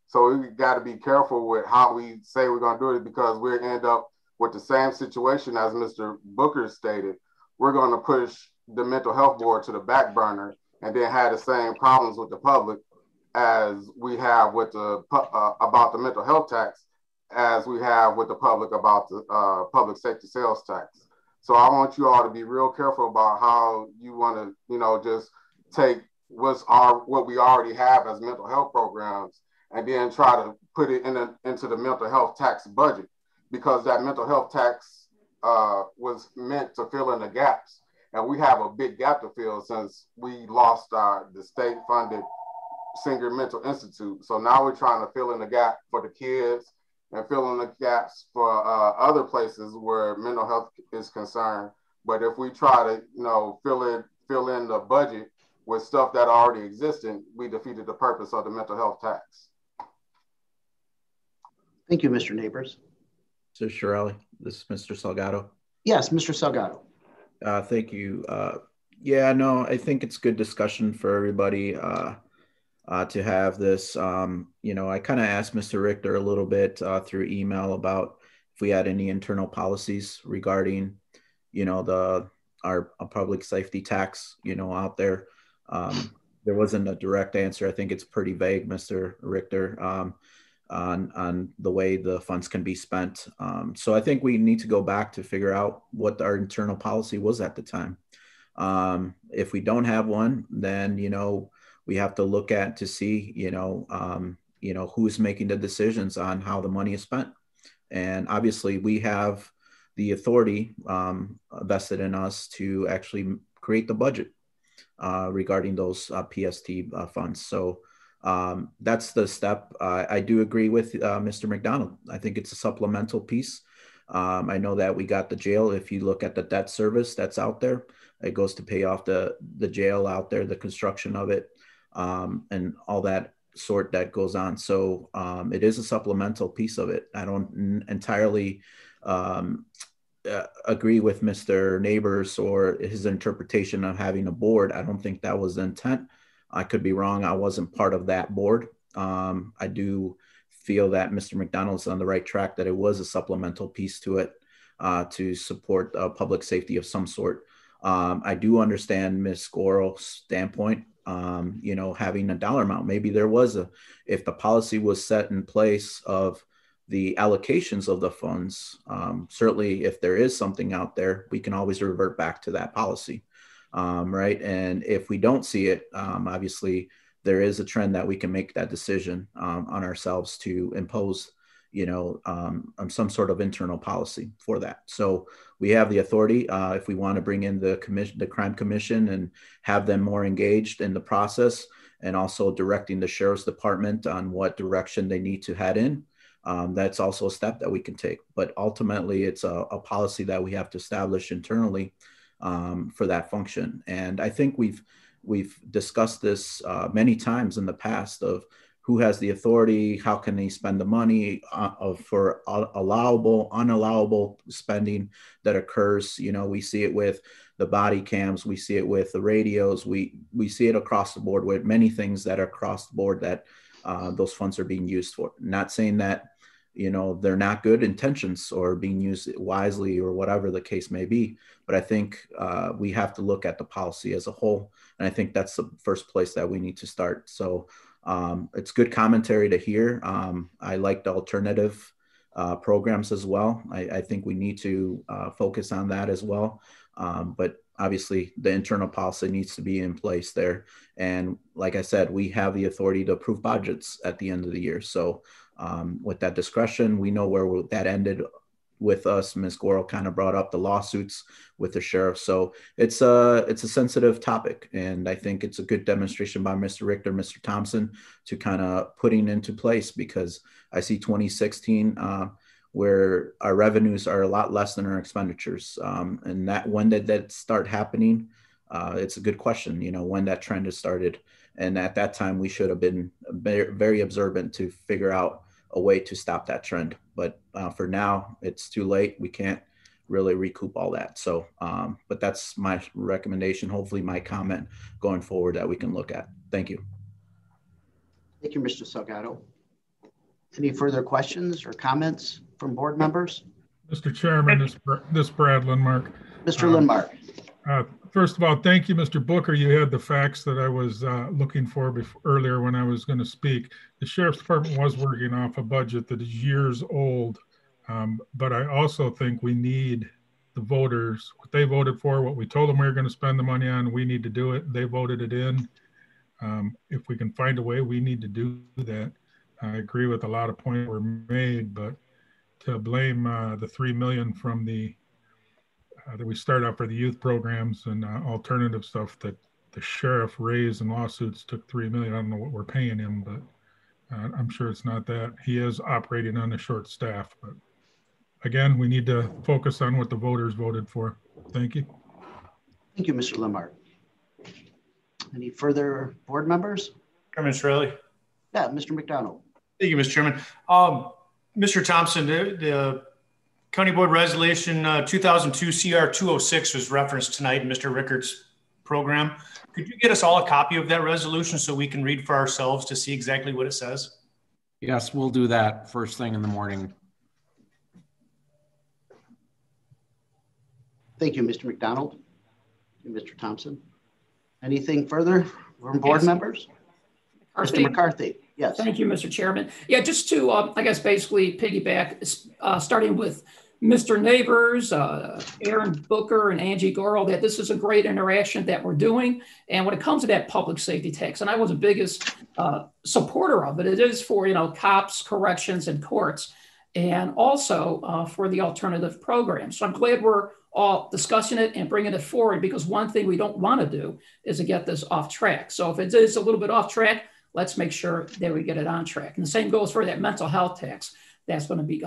So we got to be careful with how we say we're going to do it, because we'll end up with the same situation as Mr. Booker stated. We're going to push the mental health board to the back burner and then have the same problems with the public as we have with about the mental health tax, as we have with the public about the public safety sales tax. So I want you all to be real careful about how you want to, just take what we already have as mental health programs and then try to put it into the mental health tax budget, because that mental health tax was meant to fill in the gaps. And we have a big gap to fill since we lost the state-funded Senior Mental Institute. So now we're trying to fill in the gap for the kids and fill in the gaps for other places where mental health is concerned. But if we try to, fill in the budget with stuff that already existed, we defeated the purpose of the mental health tax. Thank you, Mr. Neighbors. So Shirley, this is Mr. Salgado. Yes, Mr. Salgado. Thank you. I think it's good discussion for everybody to have this. I kind of asked Mr. Richter a little bit through email about if we had any internal policies regarding, our public safety tax, out there. There wasn't a direct answer. I think it's pretty vague, Mr. Richter, on the way the funds can be spent. So I think we need to go back to figure out what our internal policy was at the time. If we don't have one, then, we have to look at to see, who's making the decisions on how the money is spent. And obviously we have the authority vested in us to actually create the budget regarding those PST funds. So that's the step. I do agree with Mr. McDonald. I think it's a supplemental piece. I know that we got the jail. If you look at the debt service that's out there, it goes to pay off the jail out there, the construction of it, and all that sort that goes on. So it is a supplemental piece of it. I don't entirely agree with Mr. Neighbors or his interpretation of having a board. I don't think that was the intent. I could be wrong. I wasn't part of that board. I do feel that Mr. McDonald's on the right track, that it was a supplemental piece to it to support public safety of some sort. I do understand Ms. Gorel's standpoint, having a dollar amount. Maybe there was if the policy was set in place of the allocations of the funds, certainly if there is something out there, we can always revert back to that policy, right? And if we don't see it, obviously there is a trend that we can make that decision on ourselves to impose, some sort of internal policy for that. So we have the authority if we want to bring in the crime commission and have them more engaged in the process, and also directing the sheriff's department on what direction they need to head in. That's also a step that we can take, but ultimately it's a policy that we have to establish internally for that function. And I think we've discussed this many times in the past of who has the authority, how can they spend the money for allowable, unallowable spending that occurs. We see it with the body cams, we see it with the radios, we see it across the board with many things that are across the board that those funds are being used for. Not saying that they're not good intentions or being used wisely or whatever the case may be. But I think we have to look at the policy as a whole. And I think that's the first place that we need to start. So it's good commentary to hear. I like the alternative programs as well. I think we need to focus on that as well. But obviously the internal policy needs to be in place there. And like I said, we have the authority to approve budgets at the end of the year. So with that discretion, we know where that ended with us. Ms. Gorel kind of brought up the lawsuits with the sheriff. So it's a sensitive topic. And I think it's a good demonstration by Mr. Richter, Mr. Thompson, to kind of putting into place, because I see 2016 where our revenues are a lot less than our expenditures. And that when did that start happening? It's a good question, when that trend has started. And at that time, we should have been very, very observant to figure out a way to stop that trend. But for now, it's too late. We can't really recoup all that. So, but that's my recommendation, hopefully my comment going forward that we can look at. Thank you. Thank you, Mr. Salgado. Any further questions or comments from board members? Mr. Chairman, this Brad Lindmark. Mr. Lindmark. First of all, thank you, Mr. Booker. You had the facts that I was looking for earlier when I was going to speak. The Sheriff's Department was working off a budget that is years old, but I also think we need the voters, what they voted for, what we told them we were going to spend the money on, we need to do it. They voted it in. If we can find a way, we need to do that. I agree with a lot of points were made, but to blame the $3 million from the that we start out for the youth programs and alternative stuff that the sheriff raised in lawsuits took $3 million. I don't know what we're paying him, but I'm sure it's not that. He is operating on a short staff, but again, we need to focus on what the voters voted for. Thank you. Thank you, Mr. Lindmark. Any further board members? Chairman Shirley. Yeah, Mr. McDonald. Thank you, Mr. Chairman. Mr. Thompson, the County Board Resolution 2002 CR 206 was referenced tonight in Mr. Rickert's program. Could you get us all a copy of that resolution so we can read for ourselves to see exactly what it says? Yes, we'll do that first thing in the morning. Thank you, Mr. McDonald. Thank you, Mr. Thompson. Anything further from board members? Mr. McCarthy. Yes. Thank you, Mr. Chairman. Yeah, just to, I guess, basically piggyback, starting with Mr. Neighbors, Aaron Booker, and Angie Gorel, that this is a great interaction that we're doing. And when it comes to that public safety tax, and I was the biggest supporter of it, it is for, cops, corrections, and courts, and also for the alternative programs. So I'm glad we're all discussing it and bringing it forward, because one thing we don't want to do is to get this off track. So if it is a little bit off track, let's make sure that we get it on track. And the same goes for that mental health tax. That's going to be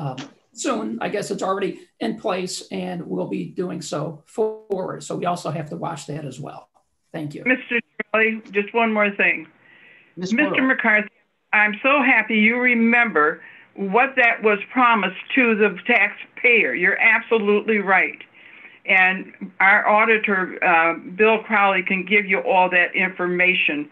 soon. I guess it's already in place and we'll be doing so forward. So we also have to watch that as well. Thank you. Mr. Shirley, just one more thing. Mr. McCarthy, I'm so happy you remember what that was promised to the taxpayer. You're absolutely right. And our auditor, Bill Crowley, can give you all that information.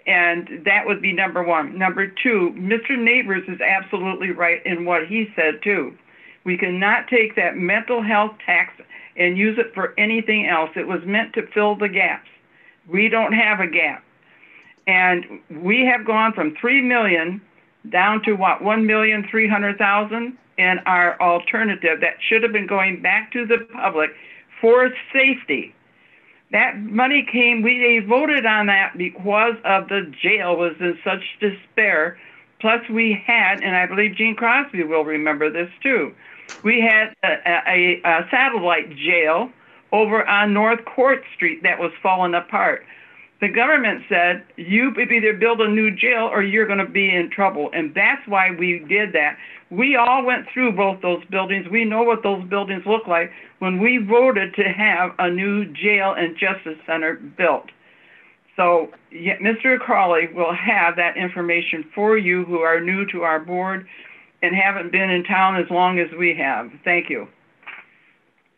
And that would be number one. Number two, Mr. Neighbors is absolutely right in what he said too. We cannot take that mental health tax and use it for anything else. It was meant to fill the gaps. We don't have a gap. And we have gone from 3 million down to what, 1,300,000 in our alternative that should have been going back to the public for safety. That money came, they voted on that because of the jail was in such despair. Plus we had, and I believe Gene Crosby will remember this too, we had a satellite jail over on North Court Street that was falling apart. The government said, you either build a new jail or you're going to be in trouble. And that's why we did that. We all went through both those buildings. We know what those buildings look like when we voted to have a new jail and justice center built. So yeah, Mr. Crowley will have that information for you who are new to our board and haven't been in town as long as we have. Thank you.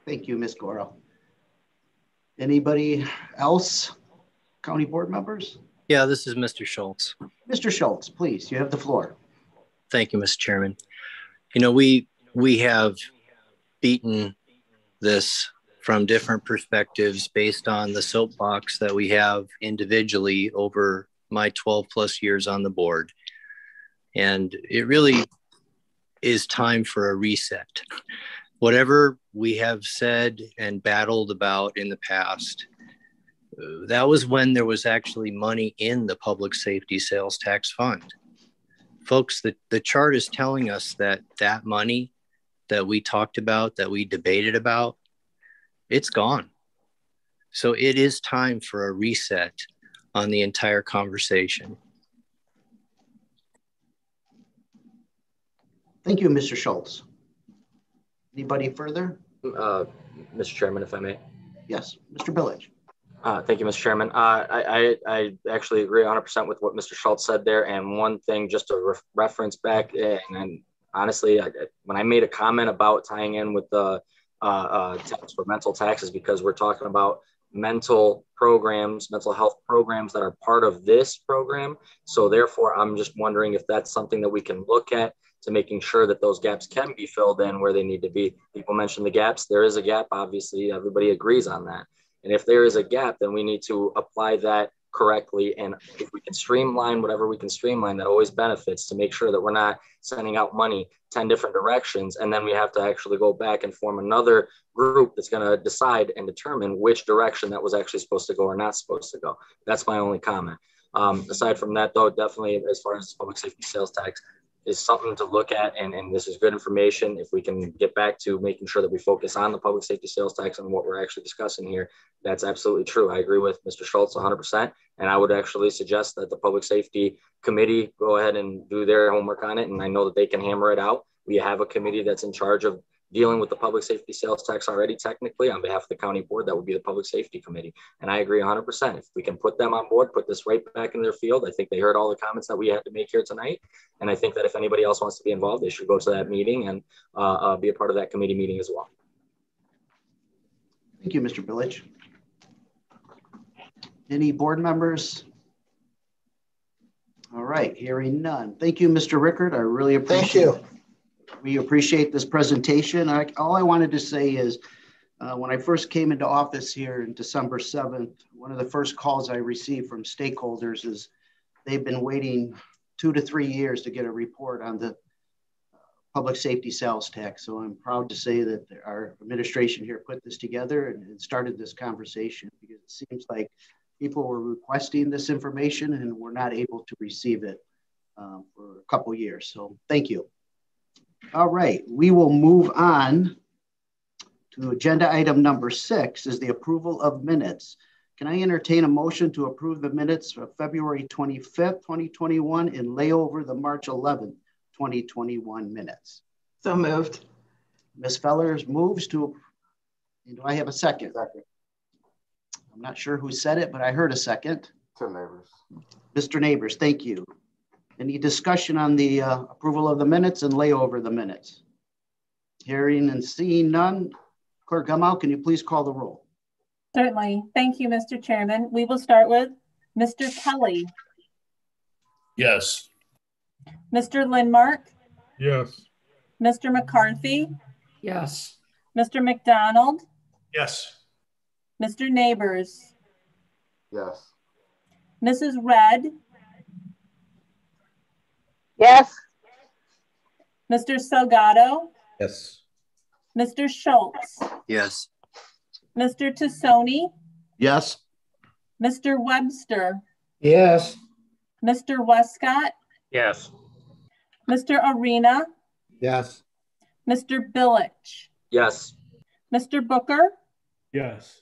Thank you, Ms. Goro. Anybody else? County board members? Yeah, this is Mr. Schultz. Mr. Schultz, please, you have the floor. Thank you, Mr. Chairman. You know, we have beaten this from different perspectives based on the soapbox that we have individually over my 12 plus years on the board. And it really is time for a reset. Whatever we have said and battled about in the past, that was when there was actually money in the public safety sales tax fund. Folks, the chart is telling us that that money that we talked about, that we debated about, it's gone. So it is time for a reset on the entire conversation. Thank you, Mr. Schultz. Anybody further? Mr. Chairman, if I may. Yes, Mr. Billage. Thank you, Mr. Chairman. I actually agree 100% with what Mr. Schultz said there. And one thing, just to reference back, and honestly, when I made a comment about tying in with the tax for mental taxes, because we're talking about mental programs, mental health programs that are part of this program. So therefore, I'm just wondering if that's something that we can look at to making sure that those gaps can be filled in where they need to be. People mentioned the gaps. There is a gap. Obviously, everybody agrees on that. And if there is a gap, then we need to apply that correctly. And if we can streamline whatever we can streamline, that always benefits to make sure that we're not sending out money 10 different directions. And then we have to actually go back and form another group that's going to decide and determine which direction that was actually supposed to go or not supposed to go. That's my only comment. Aside from that, though, definitely as far as public safety sales tax, is something to look at, and this is good information. If we can get back to making sure that we focus on the public safety sales tax and what we're actually discussing here, that's absolutely true. I agree with Mr. Schultz 100%, and I would actually suggest that the Public Safety Committee go ahead and do their homework on it, and I know that they can hammer it out. We have a committee that's in charge of dealing with the public safety sales tax already. Technically, on behalf of the county board, that would be the Public Safety Committee. And I agree 100%. If we can put them on board, put this right back in their field, I think they heard all the comments that we had to make here tonight. And I think that if anybody else wants to be involved, they should go to that meeting and be a part of that committee meeting as well. Thank you, Mr. Billage. Any board members? All right, hearing none. Thank you, Mr. Rickert. I really appreciate it. We appreciate this presentation. All I wanted to say is when I first came into office here in December 7th, one of the first calls I received from stakeholders is they've been waiting 2 to 3 years to get a report on the public safety sales tax. So I'm proud to say that our administration here put this together and started this conversation, because it seems like people were requesting this information and were not able to receive it for a couple years. So thank you. All right, we will move on to agenda item number 6 is the approval of minutes. Can I entertain a motion to approve the minutes for February 25th, 2021 and lay over the March 11th, 2021 minutes? So moved. Ms. Fellers moves to, do I have a second? Second. I'm not sure who said it, but I heard a second. Tim Neighbors. Mr. Neighbors, thank you. Any discussion on the approval of the minutes and lay over the minutes? Hearing and seeing none. Clerk Gamal, can you please call the roll? Certainly. Thank you, Mr. Chairman. We will start with Mr. Kelly. Yes. Mr. Lindmark. Yes. Mr. McCarthy. Yes. Mr. McDonald. Yes. Mr. Neighbors. Yes. Mrs. Red. Yes. Mr. Salgado. Yes. Mr. Schultz. Yes. Mr. Tassoni. Yes. Mr. Webster. Yes. Mr. Westcott. Yes. Mr. Arena. Yes. Mr. Billich. Yes. Mr. Booker. Yes.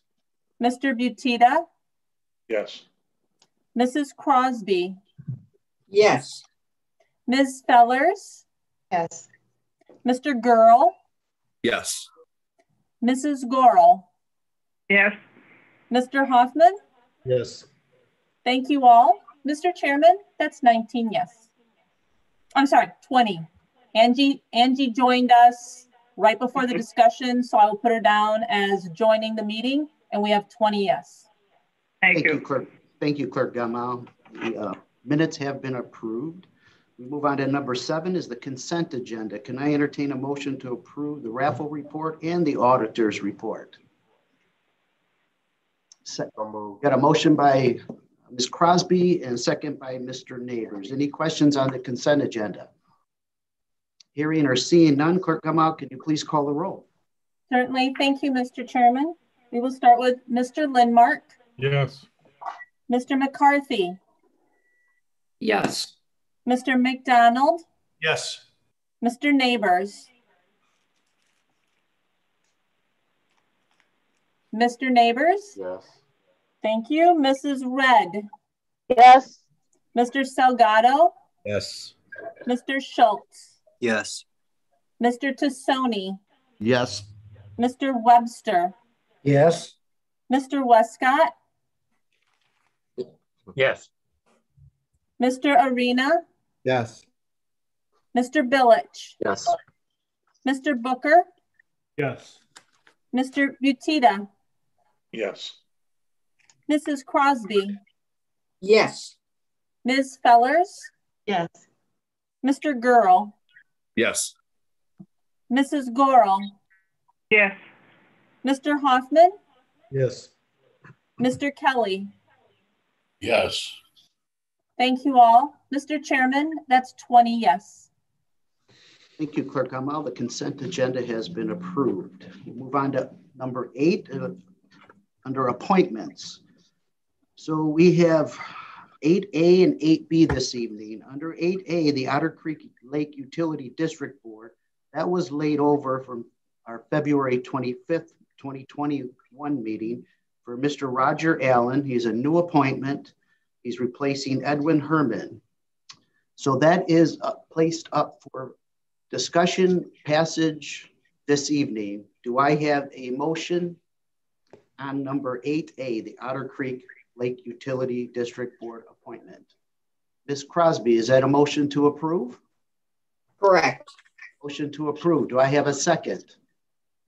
Mr. Butita. Yes. Mrs. Crosby. Yes. Ms. Fellers. Yes. Mr. Girl. Yes. Mrs. Gorel. Yes. Mr. Hoffman. Yes. Thank you all. Mr. Chairman, that's 19 yes. I'm sorry, 20. Angie joined us right before the discussion, so I will put her down as joining the meeting, and we have 20 yes. Thank you. Clerk. Thank you, Clerk Gamal. The minutes have been approved. We move on to number 7 is the consent agenda. Can I entertain a motion to approve the raffle report and the auditor's report? Got a motion by Ms. Crosby and a second by Mr. Neighbors. Any questions on the consent agenda? Hearing or seeing none, Clerk Gamal, can you please call the roll? Certainly. Thank you, Mr. Chairman. We will start with Mr. Lindmark. Yes. Mr. McCarthy. Yes. Mr. McDonald. Yes. Mr. Neighbors. Mr. Neighbors. Yes. Thank you. Mrs. Red. Yes. Mr. Salgado. Yes. Mr. Schultz. Yes. Mr. Tassoni. Yes. Mr. Webster. Yes. Mr. Westcott. Yes. Mr. Arena. Yes. Mr. Billich. Yes. Mr. Booker. Yes. Mr. Butita. Yes. Mrs. Crosby. Yes. Ms. Fellers. Yes. Mr. Girl. Yes. Mrs. Gorel. Yes. Mr. Hoffman. Yes. Mr. Kelly. Yes. Thank you all. Mr. Chairman, that's 20 yes. Thank you, Clerk Gamal. The consent agenda has been approved. We'll move on to number 8 under appointments. So we have 8A and 8B this evening. Under 8A, the Otter Creek Lake Utility District Board, that was laid over from our February 25th, 2021 meeting for Mr. Roger Allen. He's a new appointment. He's replacing Edwin Herman. So that is placed up for discussion passage this evening. Do I have a motion on number 8A, the Otter Creek Lake Utility District Board appointment? Ms. Crosby, is that a motion to approve? Correct. Motion to approve. Do I have a second?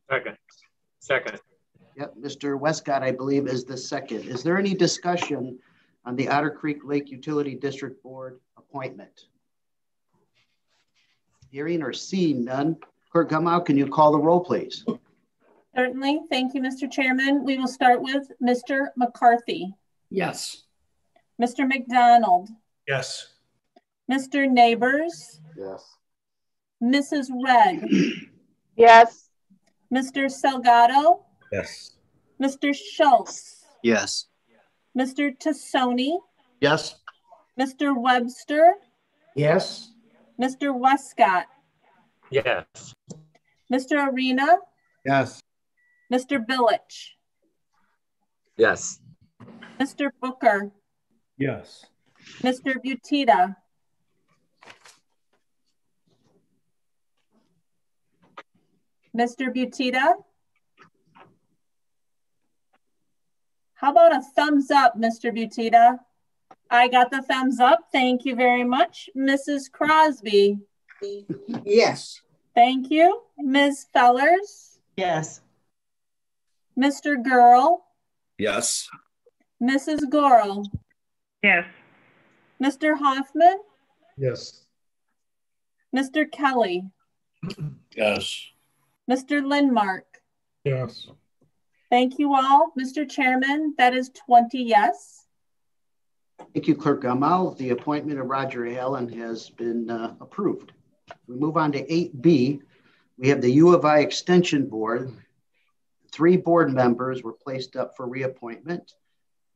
Second. Yep, Mr. Westcott, I believe, is the second. Is there any discussion on the Otter Creek Lake Utility District Board appointment? Hearing or seeing none. Clerk Gamal, can you call the roll, please? Certainly. Thank you, Mr. Chairman. We will start with Mr. McCarthy. Yes. Mr. McDonald. Yes. Mr. Neighbors. Yes. Mrs. Red. Yes. Mr. Salgado. Yes. Mr. Schultz. Yes. Mr. Tassoni. Yes. Mr. Webster. Yes. Mr. Westcott. Yes. Mr. Arena. Yes. Mr. Billich. Yes. Mr. Booker. Yes. Mr. Butita. Mr. Butita? How about a thumbs up, Mr. Butita? I got the thumbs up. Thank you very much. Mrs. Crosby. Yes. Thank you. Ms. Fellers. Yes. Mr. Girl. Yes. Mrs. Gorel. Yes. Mr. Hoffman. Yes. Mr. Kelly. Yes. Mr. Lindmark. Yes. Thank you all. Mr. Chairman, that is 20 yes. Thank you, Clerk Gamal. The appointment of Roger Allen has been approved. We move on to 8B. We have the U of I Extension Board. 3 board members were placed up for reappointment.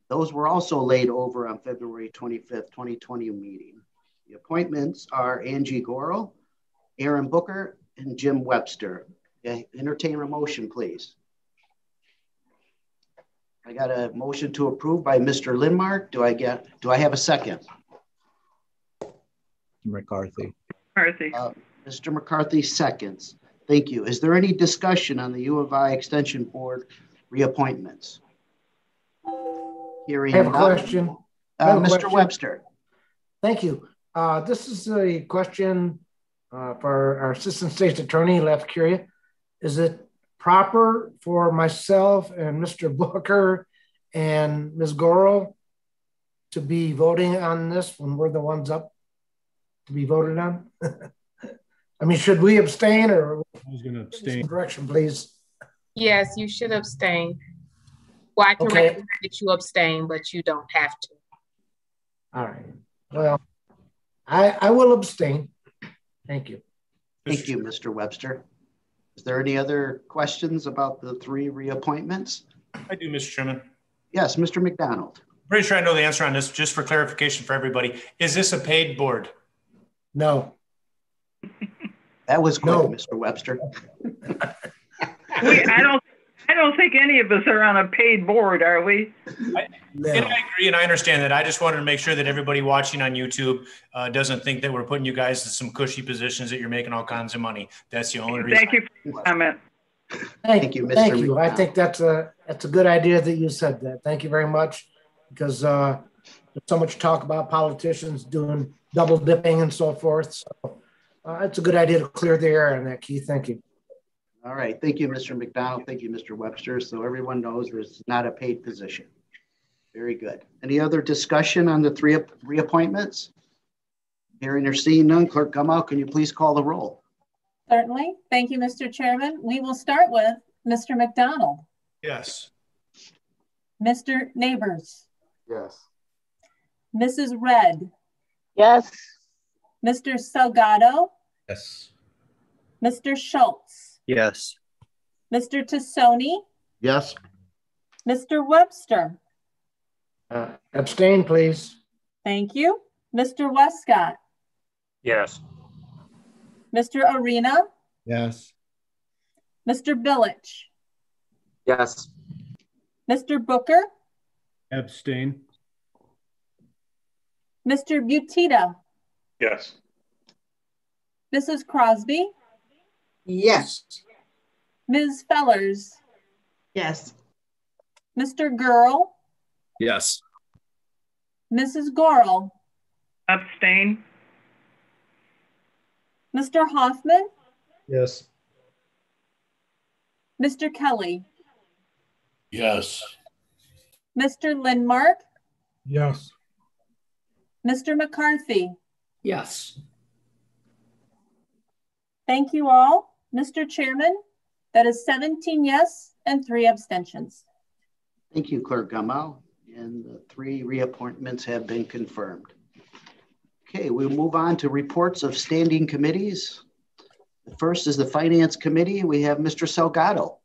Those were also laid over on February 25th, 2020 meeting. The appointments are Angie Gorel, Aaron Booker, and Jim Webster. Entertain a motion, please. I got a motion to approve by Mr. Lindmark. Do I have a second? McCarthy. Mr. McCarthy seconds. Thank you. Is there any discussion on the U of I Extension Board reappointments? Hearing I have a none. question. Mr. Webster. Thank you. This is a question for our Assistant State's Attorney, Left Curia. Is it proper for myself and Mr. Booker and Ms. Gorel to be voting on this when we're the ones up to be voted on? I mean, should we abstain, or I was going to abstain. Direction, please. Yes, you should abstain. Well, I can recommend that you abstain, but you don't have to. All right. Well, I will abstain. Thank you. Thank you, Mr. Webster. Is there any other questions about the 3 reappointments? I do, Mr. Chairman. Yes, Mr. McDonald. Pretty sure I know the answer on this, just for clarification for everybody. Is this a paid board? No. That was quick, no. Mr. Webster. I don't think any of us are on a paid board, are we? And I agree, and I understand that. I just wanted to make sure that everybody watching on YouTube doesn't think that we're putting you guys in some cushy positions that you're making all kinds of money. That's the only reason. Thank you for your comment. Thank you, Mr. Thank you. I think that's a good idea that you said that. Thank you very much, because there's so much talk about politicians doing double dipping and so forth. So it's a good idea to clear the air on that, Keith. Thank you. All right. Thank you, Mr. McDonald. Thank you, Mr. Webster. So everyone knows it's not a paid position. Very good. Any other discussion on the 3 reappointments? Hearing or seeing none, Clerk Gamal, can you please call the roll? Certainly. Thank you, Mr. Chairman. We will start with Mr. McDonald. Yes. Mr. Neighbors. Yes. Mrs. Red. Yes. Mr. Salgado. Yes. Mr. Schultz. Yes. Mr. Tassoni. Yes. Mr. Webster. Abstain, please. Thank you. Mr. Westcott. Yes. Mr. Arena. Yes. Mr. Billich. Yes. Mr. Booker. Abstain. Mr. Butita. Yes. Mrs. Crosby. Yes. Ms. Fellers. Yes. Mr. Girl. Yes. Mrs. Gorel. Abstain. Mr. Hoffman. Yes. Mr. Kelly. Yes. Mr. Lindmark. Yes. Mr. McCarthy. Yes. Thank you all. Mr. Chairman, that is 17 yes and 3 abstentions. Thank you, Clerk Gamal. And the 3 reappointments have been confirmed. Okay, we'll move on to reports of standing committees. The first is the Finance Committee. We have Mr. Salgado.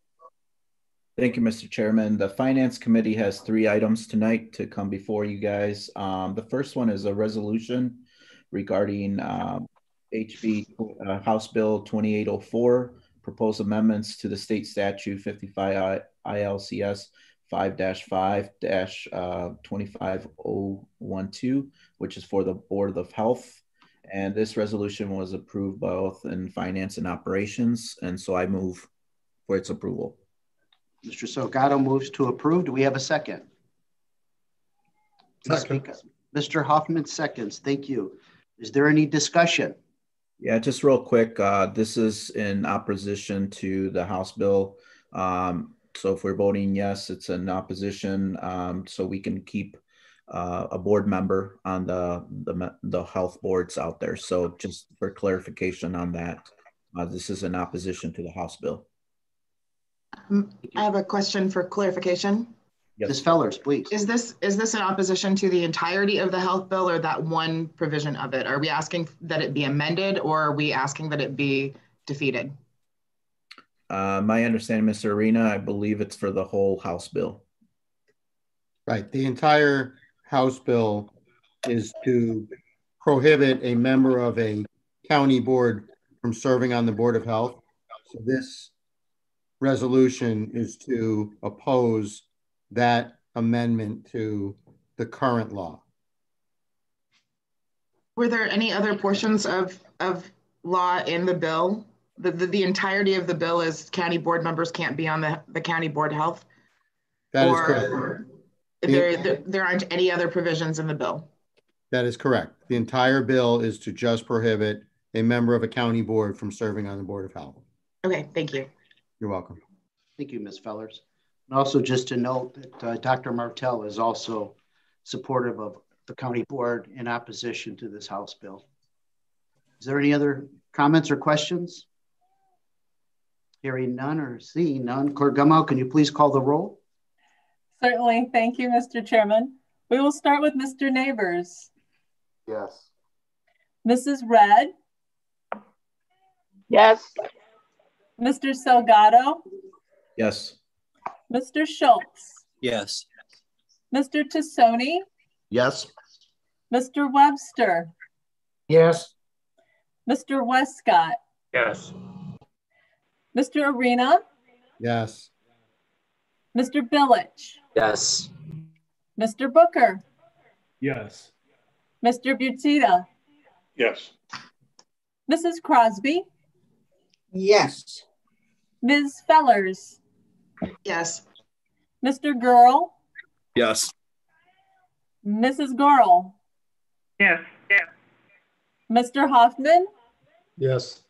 Thank you, Mr. Chairman. The Finance Committee has 3 items tonight to come before you guys. The first one is a resolution regarding HB House Bill 2804, proposed amendments to the state statute 55 ILCS 5-5-25012, which is for the Board of Health. And this resolution was approved both in Finance and Operations. And so I move for its approval. Mr. Salgado moves to approve. Do we have a second? Second. Mr. Hoffman seconds. Thank you. Is there any discussion? Yeah, just real quick. This is in opposition to the House bill. So if we're voting yes, it's in opposition. So we can keep a board member on the health boards out there. So just for clarification on that, this is in opposition to the House bill. I have a question for clarification. Yes. Ms. Fellers, please. Is this in opposition to the entirety of the health bill or that one provision of it? Are we asking that it be amended or are we asking that it be defeated? My understanding, Mr. Arena, I believe it's for the whole House bill. Right. The entire House bill is to prohibit a member of a county board from serving on the Board of Health. So this resolution is to oppose that amendment to the current law. Were there any other portions of law in the bill? The entirety of the bill is county board members can't be on the county board of health? That is correct. There aren't any other provisions in the bill? That is correct. The entire bill is to just prohibit a member of a county board from serving on the Board of Health. Okay, thank you. You're welcome. Thank you, Ms. Fellers. And also just to note that Dr. Martell is also supportive of the county board in opposition to this House bill. Is there any other comments or questions? Hearing none or seeing none. Clerk Gummow, can you please call the roll? Certainly. Thank you, Mr. Chairman. We will start with Mr. Neighbors. Yes. Mrs. Red. Yes. Mr. Salgado. Yes. Mr. Schultz. Yes. Mr. Tassoni. Yes. Mr. Webster. Yes. Mr. Westcott. Yes. Mr. Arena. Yes. Mr. Billich. Yes. Mr. Booker. Yes. Mr. Butita. Yes. Mrs. Crosby. Yes. Ms. Fellers. Yes. Mr. Girl. Yes. Mrs. Gorel. Yes. Mr. Hoffman. Yes.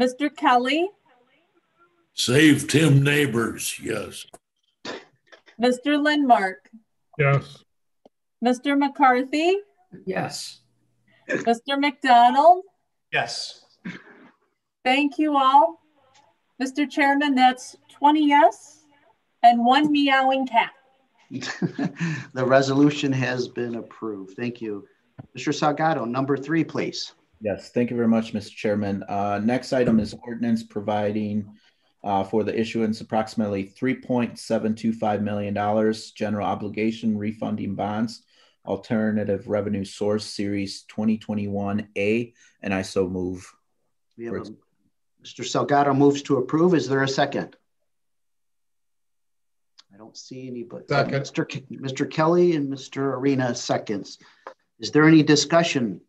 Mr. Kelly. Save Tim Neighbors. Yes. Mr. Lindmark. Yes. Mr. McCarthy. Yes. Mr. McDonald. Yes. Thank you all. Mr. Chairman, that's 20 yes and 1 meowing cat. The resolution has been approved. Thank you. Mr. Salgado, number 3, please. Yes, thank you very much, Mr. Chairman. Next item is ordinance providing for the issuance approximately $3.725 million general obligation refunding bonds, alternative revenue source series 2021A, and I so move. We have Mr. Salgado moves to approve. Is there a second? I don't see any, but Mr. Kelly and Mr. Arena seconds. Is there any discussion?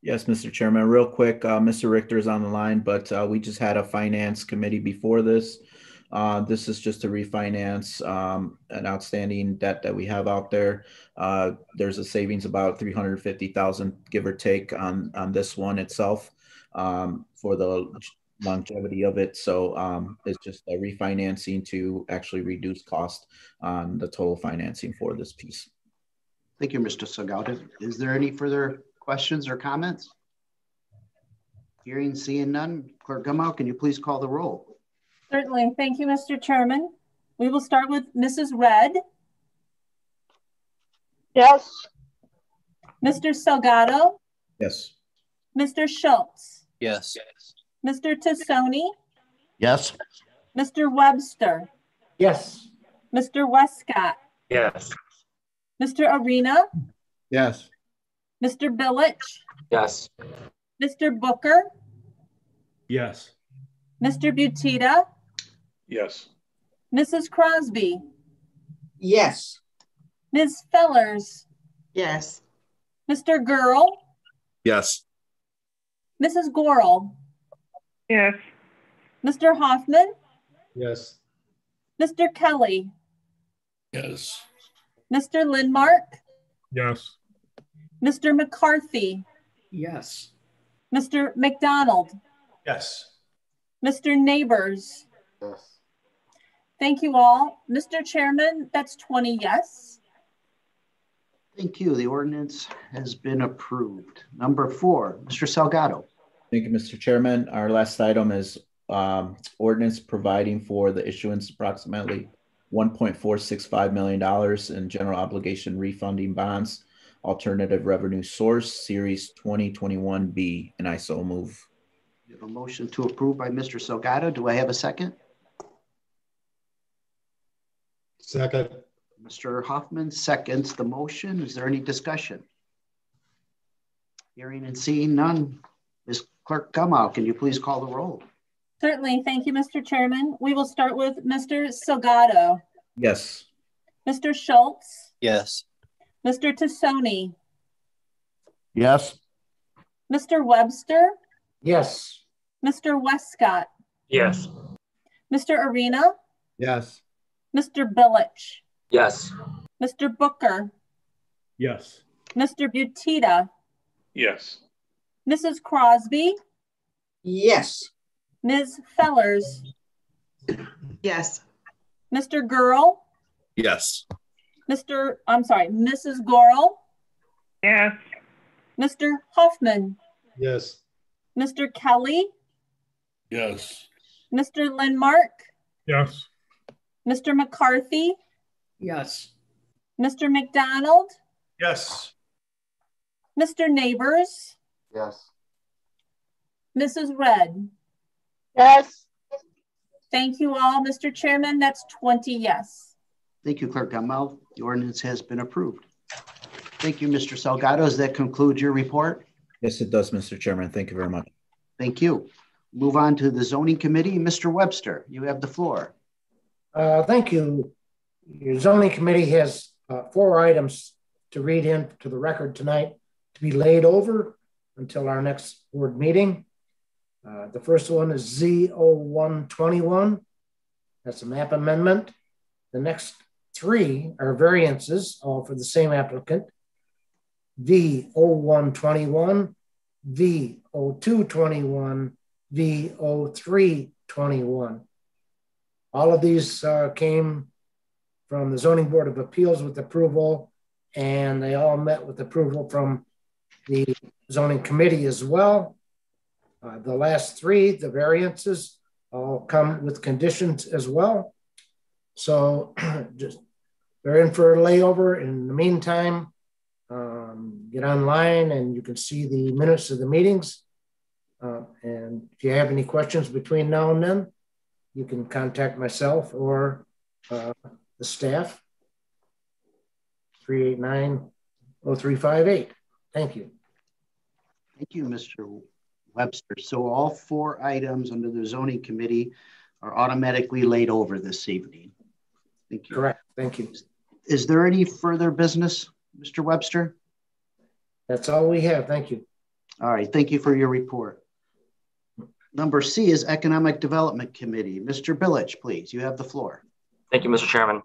Yes, Mr. Chairman, real quick, Mr. Richter is on the line, but we just had a finance committee before this. This is just to refinance an outstanding debt that we have out there. There's a savings about $350,000, give or take, on this one itself for the longevity of it. So it's just a refinancing to actually reduce cost on the total financing for this piece. Thank you, Mr. Salgado. Is there any further questions or comments? Hearing, seeing none. Clerk Gummow, can you please call the roll? Certainly. Thank you, Mr. Chairman. We will start with Mrs. Red. Yes. Mr. Salgado. Yes. Mr. Schultz. Yes. Mr. Tassoni. Yes. Mr. Webster. Yes. Mr. Westcott. Yes. Mr. Arena. Yes. Mr. Billich. Yes. Mr. Booker. Yes. Mr. Butita. Yes. Mrs. Crosby. Yes. Ms. Fellers. Yes. Mr. Girl. Yes. Mrs. Gorel. Yes. Mr. Hoffman. Yes. Mr. Kelly. Yes. Mr. Lindmark. Yes. Mr. McCarthy, Yes. Mr. McDonald, Yes. Mr. Neighbors. Yes. Thank you all. Mr. Chairman, that's 20 yes. Thank you. The ordinance has been approved. Number 4, Mr. Salgado. Thank you, Mr. Chairman. Our last item is ordinance providing for the issuance of approximately $1.465 million in general obligation refunding bonds, alternative revenue source, series 2021B, and I so move. We have a motion to approve by Mr. Salgado. Do I have a second? Second. Mr. Hoffman seconds the motion. Is there any discussion? Hearing and seeing none. Ms. Clerk Gummow, can you please call the roll? Certainly. Thank you, Mr. Chairman. We will start with Mr. Salgado. Yes. Mr. Schultz. Yes. Mr. Tassoni. Yes. Mr. Webster. Yes. Mr. Westcott. Yes. Mr. Arena. Yes. Mr. Billich. Yes. Mr. Booker. Yes. Mr. Butita. Yes. Mrs. Crosby. Yes. Ms. Fellers. Yes. Mr. Gurl. Yes. Mrs. Gorel. Yes. Mr. Hoffman. Yes. Mr. Kelly. Yes. Mr. Lindmark. Yes. Mr. McCarthy. Yes. Mr. McDonald. Yes. Mr. Neighbors. Yes. Mrs. Red. Yes. Thank you all, Mr. Chairman. That's 20 yes. Thank you, Clerk Gummow. The ordinance has been approved. Thank you, Mr. Salgado. Does that conclude your report? Yes, it does, Mr. Chairman. Thank you very much. Thank you. Move on to the zoning committee. Mr. Webster, you have the floor. Thank you. Your zoning committee has 4 items to read into the record tonight to be laid over until our next board meeting. The first one is Z0121. That's a map amendment. The next 3 are variances, all for the same applicant. V0121, V0221, V0321. All of these came from the Zoning Board of Appeals with approval, and they all met with approval from the Zoning Committee as well. The last 3, the variances, all come with conditions as well. So just they're in for a layover. In the meantime, get online and you can see the minutes of the meetings. And if you have any questions between now and then, you can contact myself or the staff, 389-0358. Thank you. Thank you, Mr. Webster. So all 4 items under the zoning committee are automatically laid over this evening. Thank you. Correct. Thank you. Is there any further business, Mr. Webster? That's all we have. Thank you. All right. Thank you for your report. Number C is Economic Development Committee. Mr. Billich, please. You have the floor. Thank you, Mr. Chairman.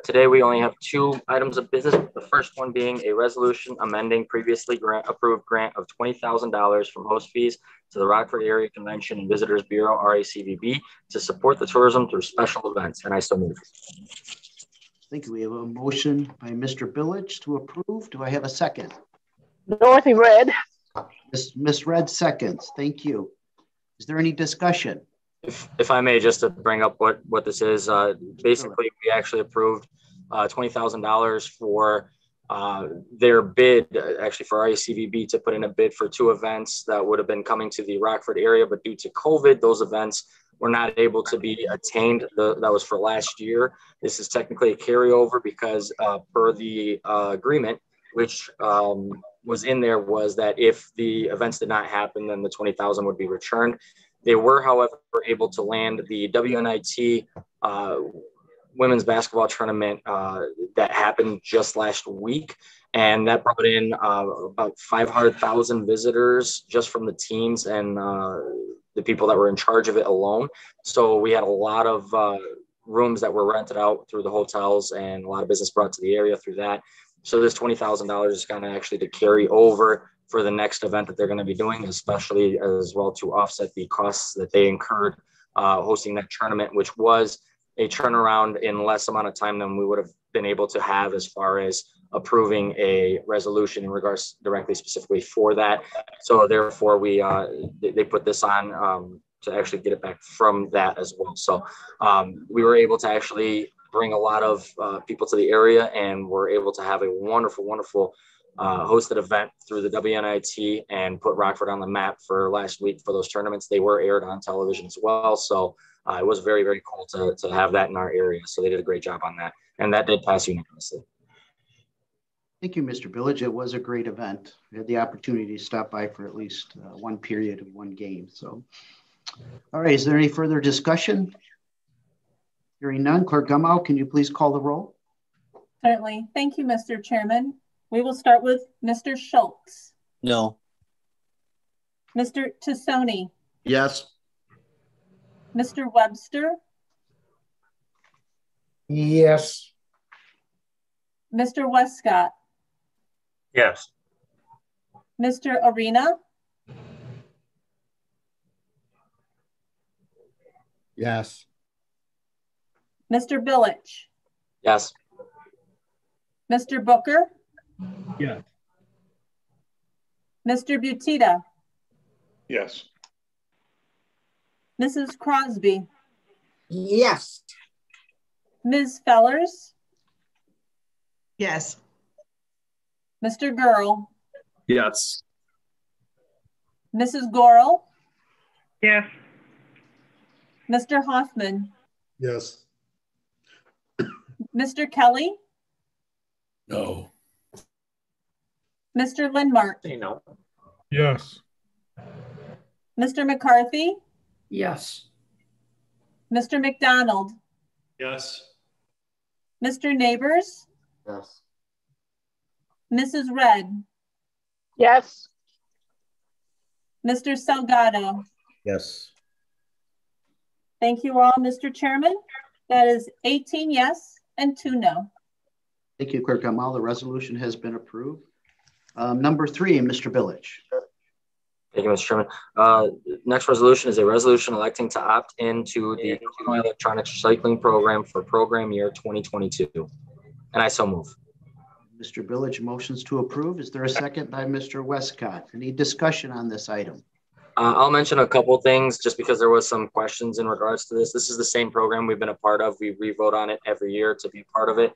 Today, we only have 2 items of business. The first one being a resolution amending previously approved grant of $20,000 from host fees to the Rockford Area Convention and Visitors Bureau, RACVB, to support the tourism through special events. And I so move. Thank you. We have a motion by Mr. Billich to approve. Do I have a second? Dorothy Red. Miss Red seconds. Thank you. Is there any discussion? If I may, just to bring up what this is, basically we actually approved $20,000 for their bid, actually for RACVB to put in a bid for 2 events that would have been coming to the Rockford area, but due to COVID, those events were not able to be attained. That was for last year. This is technically a carryover because per the agreement, which was in there, was that if the events did not happen, then the $20,000 would be returned. They were, however, able to land the WNIT women's basketball tournament that happened just last week. And that brought in about 500,000 visitors just from the teams and the people that were in charge of it alone. So we had a lot of rooms that were rented out through the hotels and a lot of business brought to the area through that. So this $20,000 is going to actually to carry over for the next event that they're going to be doing, especially as well to offset the costs that they incurred hosting that tournament, which was a turnaround in less amount of time than we would have been able to have as far as approving a resolution in regards directly specifically for that. So therefore they put this on to actually get it back from that as well. So we were able to actually bring a lot of people to the area, and we're able to have a wonderful hosted event through the WNIT and put Rockford on the map for last week for those tournaments. They were aired on television as well. So it was very, very cool to have that in our area. So they did a great job on that. And that did pass unanimously. Thank you, Mr. Billage. It was a great event. We had the opportunity to stop by for at least one period of one game. So, all right, is there any further discussion? Hearing none, Clerk Gumbau, can you please call the roll? Certainly. Thank you, Mr. Chairman. We will start with Mr. Schultz. No. Mr. Tassoni. Yes. Mr. Webster. Yes. Mr. Westcott. Yes. Mr. Arena. Yes. Mr. Billage. Yes. Mr. Booker. Yes. Mr. Butita. Yes. Mrs. Crosby. Yes. Ms. Fellers. Yes. Mr. Girl. Yes. Mrs. Gorel. Yes. Mr. Hoffman. Yes. Mr. Kelly. No. Mr. Lindmark. Say no. Yes. Mr. McCarthy. Yes. Mr. McDonald. Yes. Mr. Neighbors. Yes. Mrs. Red. Yes. Mr. Salgado. Yes. Thank you all, Mr. Chairman. That is 18 yes and 2 no. Thank you, Clerk Gumbau. The resolution has been approved. Number 3, Mr. Billage. Thank you, Mr. Chairman. Next resolution is a resolution electing to opt into the Illinois Electronics Recycling Program for program year 2022. And I so move. Mr. Billage motions to approve. Is there a second by Mr. Westcott? Any discussion on this item? I'll mention a couple things just because there was some questions in regards to this. This is the same program we've been a part of. We re-vote on it every year to be part of it.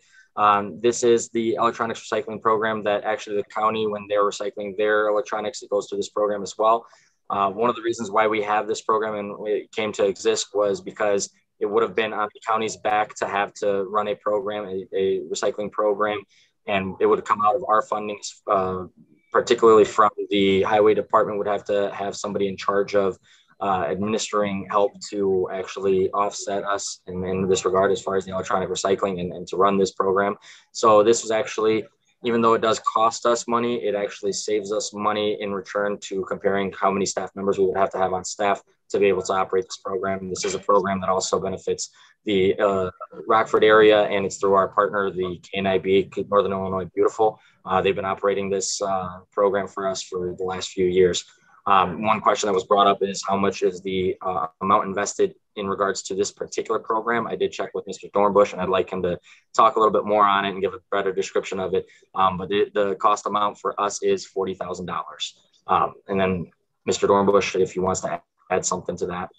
This is the electronics recycling program that actually the county, when they're recycling their electronics, it goes through this program as well. One of the reasons why we have this program and it came to exist was because it would have been on the county's back to have to run a program, a recycling program, and it would have come out of our fundings, particularly from the highway department would have to have somebody in charge of administering help to actually offset us in this regard as far as the electronic recycling and to run this program. So this was actually, even though it does cost us money, it actually saves us money in return to comparing how many staff members we would have to have on staff to be able to operate this program. This is a program that also benefits the Rockford area, and it's through our partner, the KNIB, Northern Illinois Beautiful. They've been operating this program for us for the last few years. One question that was brought up is how much is the amount invested in regards to this particular program. I did check with Mr. Dornbush, and I'd like him to talk a little bit more on it and give a better description of it. But the cost amount for us is $40,000. And then Mr. Dornbush, if he wants to add something to that.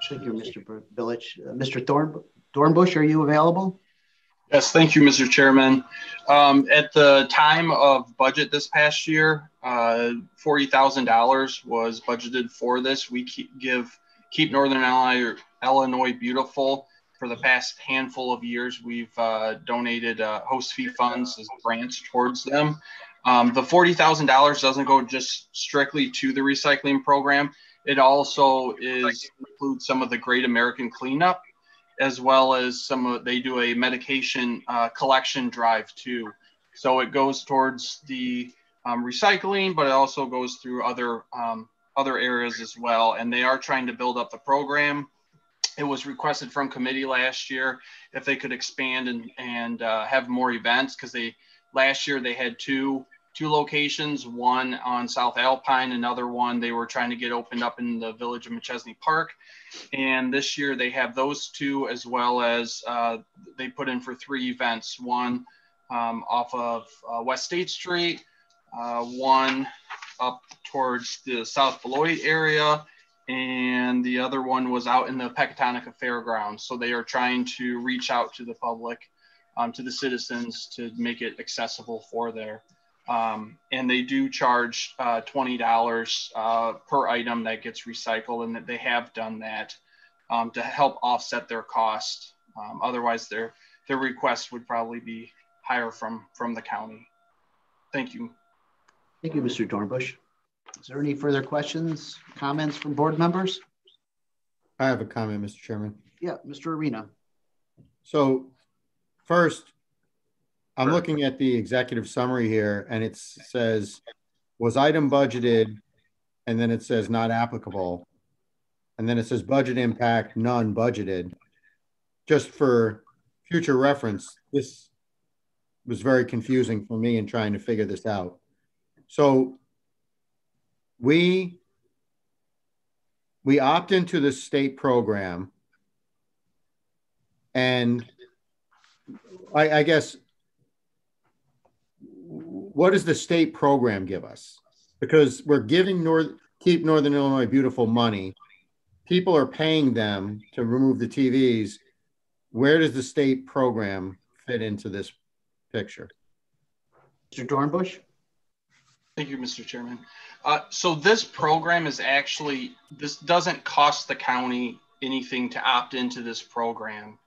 Thank you, Mr. Billage. Mr. Dornbush, are you available? Yes, thank you, Mr. Chairman. At the time of budget this past year, $40,000 was budgeted for this. We Keep Northern Illinois Beautiful. For the past handful of years, we've donated host fee funds as grants towards them. The $40,000 doesn't go just strictly to the recycling program. It also includes some of the Great American Cleanup, as well as they do a medication collection drive too. So it goes towards the recycling, but it also goes through other areas as well. And they are trying to build up the program. It was requested from committee last year if they could expand and have more events, because they Last year they had two locations, one on South Alpine, another one they were trying to get opened up in the village of McChesney Park. And this year they have those two, as well as they put in for 3 events, one off of West State Street, one up towards the South Beloit area, and the other one was out in the Pecatonica Fairgrounds. So they are trying to reach out to the public, to the citizens, to make it accessible for there. And they do charge $20 per item that gets recycled, and that they have done that to help offset their cost. Otherwise, their request would probably be higher from the county. Thank you. Thank you, Mr. Dornbush. Is there any further questions, comments from board members? I have a comment, Mr. Chairman. Yeah, Mr. Arena. So first, I'm looking at the executive summary here, and it says, was item budgeted, and then it says not applicable. And then it says budget impact, none budgeted. Just for future reference, this was very confusing for me in trying to figure this out. So we opt into the state program, and I guess, what does the state program give us? Because we're giving Keep Northern Illinois Beautiful money. People are paying them to remove the TVs. Where does the state program fit into this picture? Mr. Dornbush? Thank you, Mr. Chairman. So this program is actually, this doesn't cost the county anything to opt into this program.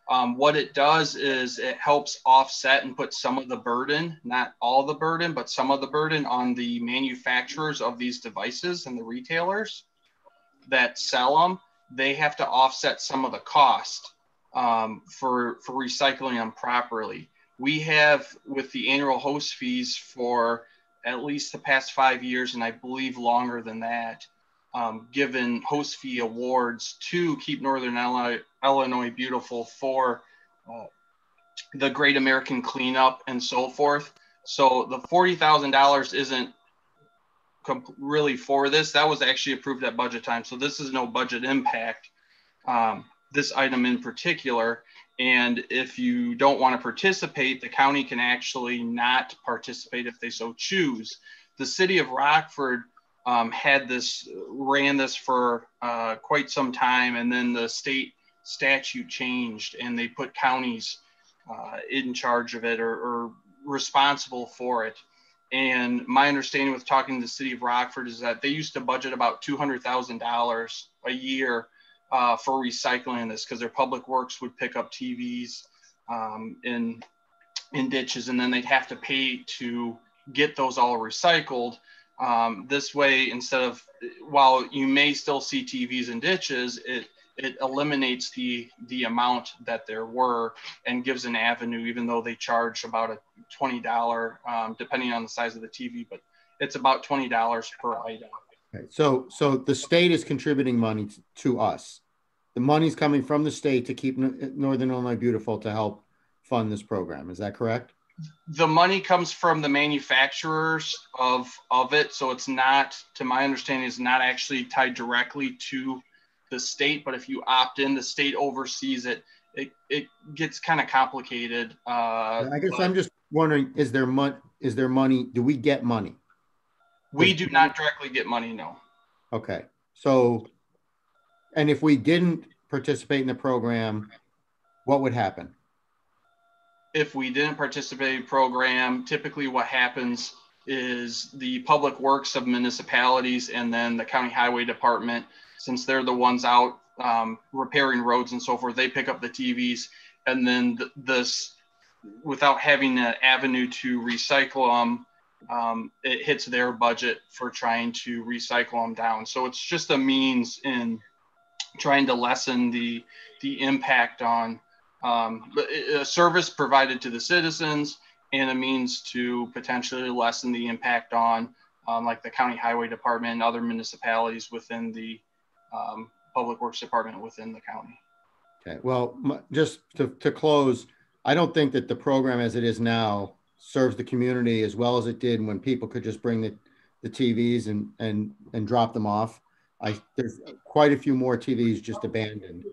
What it does is it helps offset and put some of the burden, not all the burden, but some of the burden on the manufacturers of these devices and the retailers that sell them. They have to offset some of the cost for recycling them properly. We have, with the annual host fees for at least the past 5 years, and I believe longer than that, given host fee awards to Keep Northern Illinois Beautiful for the Great American Cleanup and so forth. So the $40,000 isn't really for this. That was actually approved at budget time. So this is no budget impact, this item in particular. And if you don't want to participate, the county can actually not participate if they so choose. The city of Rockford ran this for quite some time, and then the state statute changed and they put counties in charge of it or responsible for it. And my understanding with talking to the city of Rockford is that they used to budget about $200,000 a year for recycling this, because their public works would pick up TVs in ditches, and then they'd have to pay to get those all recycled. This way, instead of, while you may still see TVs in ditches, it eliminates the amount that there were and gives an avenue, even though they charge about a $20, depending on the size of the TV, but it's about $20 per item. Okay. So the state is contributing money to us. The money's coming from the state to Keep Northern Illinois Beautiful to help fund this program. Is that correct? The money comes from the manufacturers of it. So it's not, to my understanding, is not actually tied directly to the state, but if you opt in, the state oversees it. It gets kind of complicated. I guess I'm just wondering, is there money? Do we get money? We do not directly get money, no. Okay. So, and if we didn't participate in the program, what would happen? If we didn't participate in the program, typically what happens is the public works of municipalities and then the county highway department, since they're the ones out repairing roads and so forth, they pick up the TVs, and then this, without having an avenue to recycle them, it hits their budget for trying to recycle them down. So it's just a means in trying to lessen the impact on a service provided to the citizens, and a means to potentially lessen the impact on like the county highway department and other municipalities within the public works department within the county. Okay, well, just to close, I don't think that the program as it is now serves the community as well as it did when people could just bring the TVs and drop them off. There's quite a few more TVs just abandoned.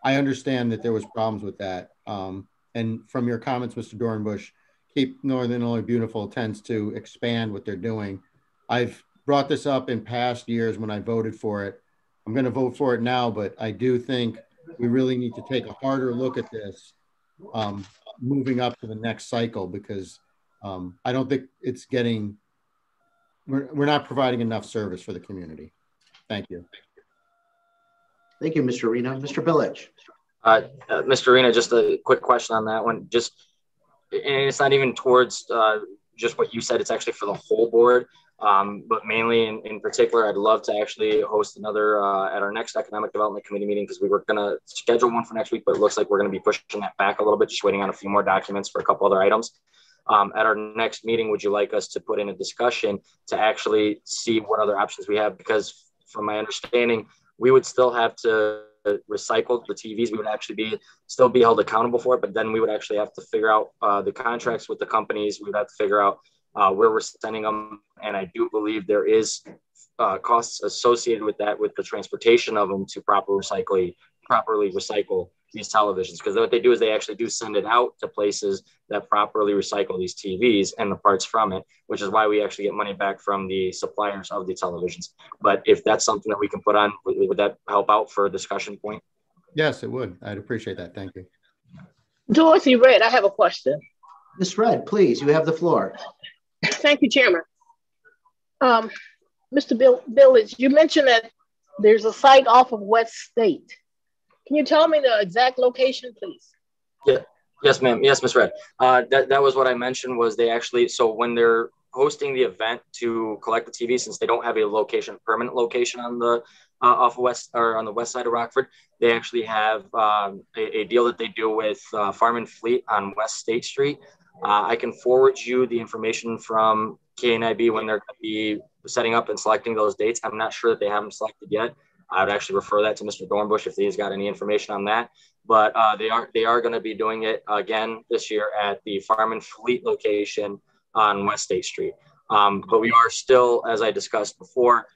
I understand that there was problems with that. And from your comments, Mr. Dornbush, Keep Northern Illinois Beautiful tends to expand what they're doing. I've brought this up in past years when I voted for it. I'm going to vote for it now, but I do think we really need to take a harder look at this moving up to the next cycle, because I don't think it's getting, we're not providing enough service for the community. Thank you. Thank you, Mr. Arena. Mr. Billich. Mr. Arena, just a quick question on that one. And it's not even towards just what you said, it's actually for the whole board. But mainly in particular, I'd love to actually host another at our next Economic Development Committee meeting, because we were going to schedule one for next week, but it looks like we're going to be pushing that back a little bit, just waiting on a few more documents for a couple other items. At our next meeting, would you like us to put in a discussion to actually see what other options we have? Because from my understanding, we would still have to recycle the TVs. We would actually still be held accountable for it, but then we would actually have to figure out the contracts with the companies. We'd have to figure out where we're sending them. And I do believe there is costs associated with that, with the transportation of them to properly recycle these televisions. Because what they do is they actually do send it out to places that properly recycle these TVs and the parts from it, which is why we actually get money back from the suppliers of the televisions. But if that's something that we can put on, would that help out for a discussion point? Yes, it would. I'd appreciate that. Thank you. Dorothy Red, I have a question. Ms. Red, please, you have the floor. Thank you, Chairman. Mr. Billich, you mentioned that there's a site off of West State. Can you tell me the exact location, please? Yeah. Yes, ma'am. Yes, Ms. Red. That was what I mentioned, was they actually, so when they're hosting the event to collect the TV, since they don't have a permanent location on the off of West, or on the west side of Rockford, they actually have a deal that they do with Farm and Fleet on West State Street. I can forward you the information from KNIB when they're going to be setting up and selecting those dates. I'm not sure that they have them selected yet. I would actually refer that to Mr. Dornbush if he's got any information on that. But they are going to be doing it again this year at the Farm and Fleet location on West State Street. But we are still, as I discussed before,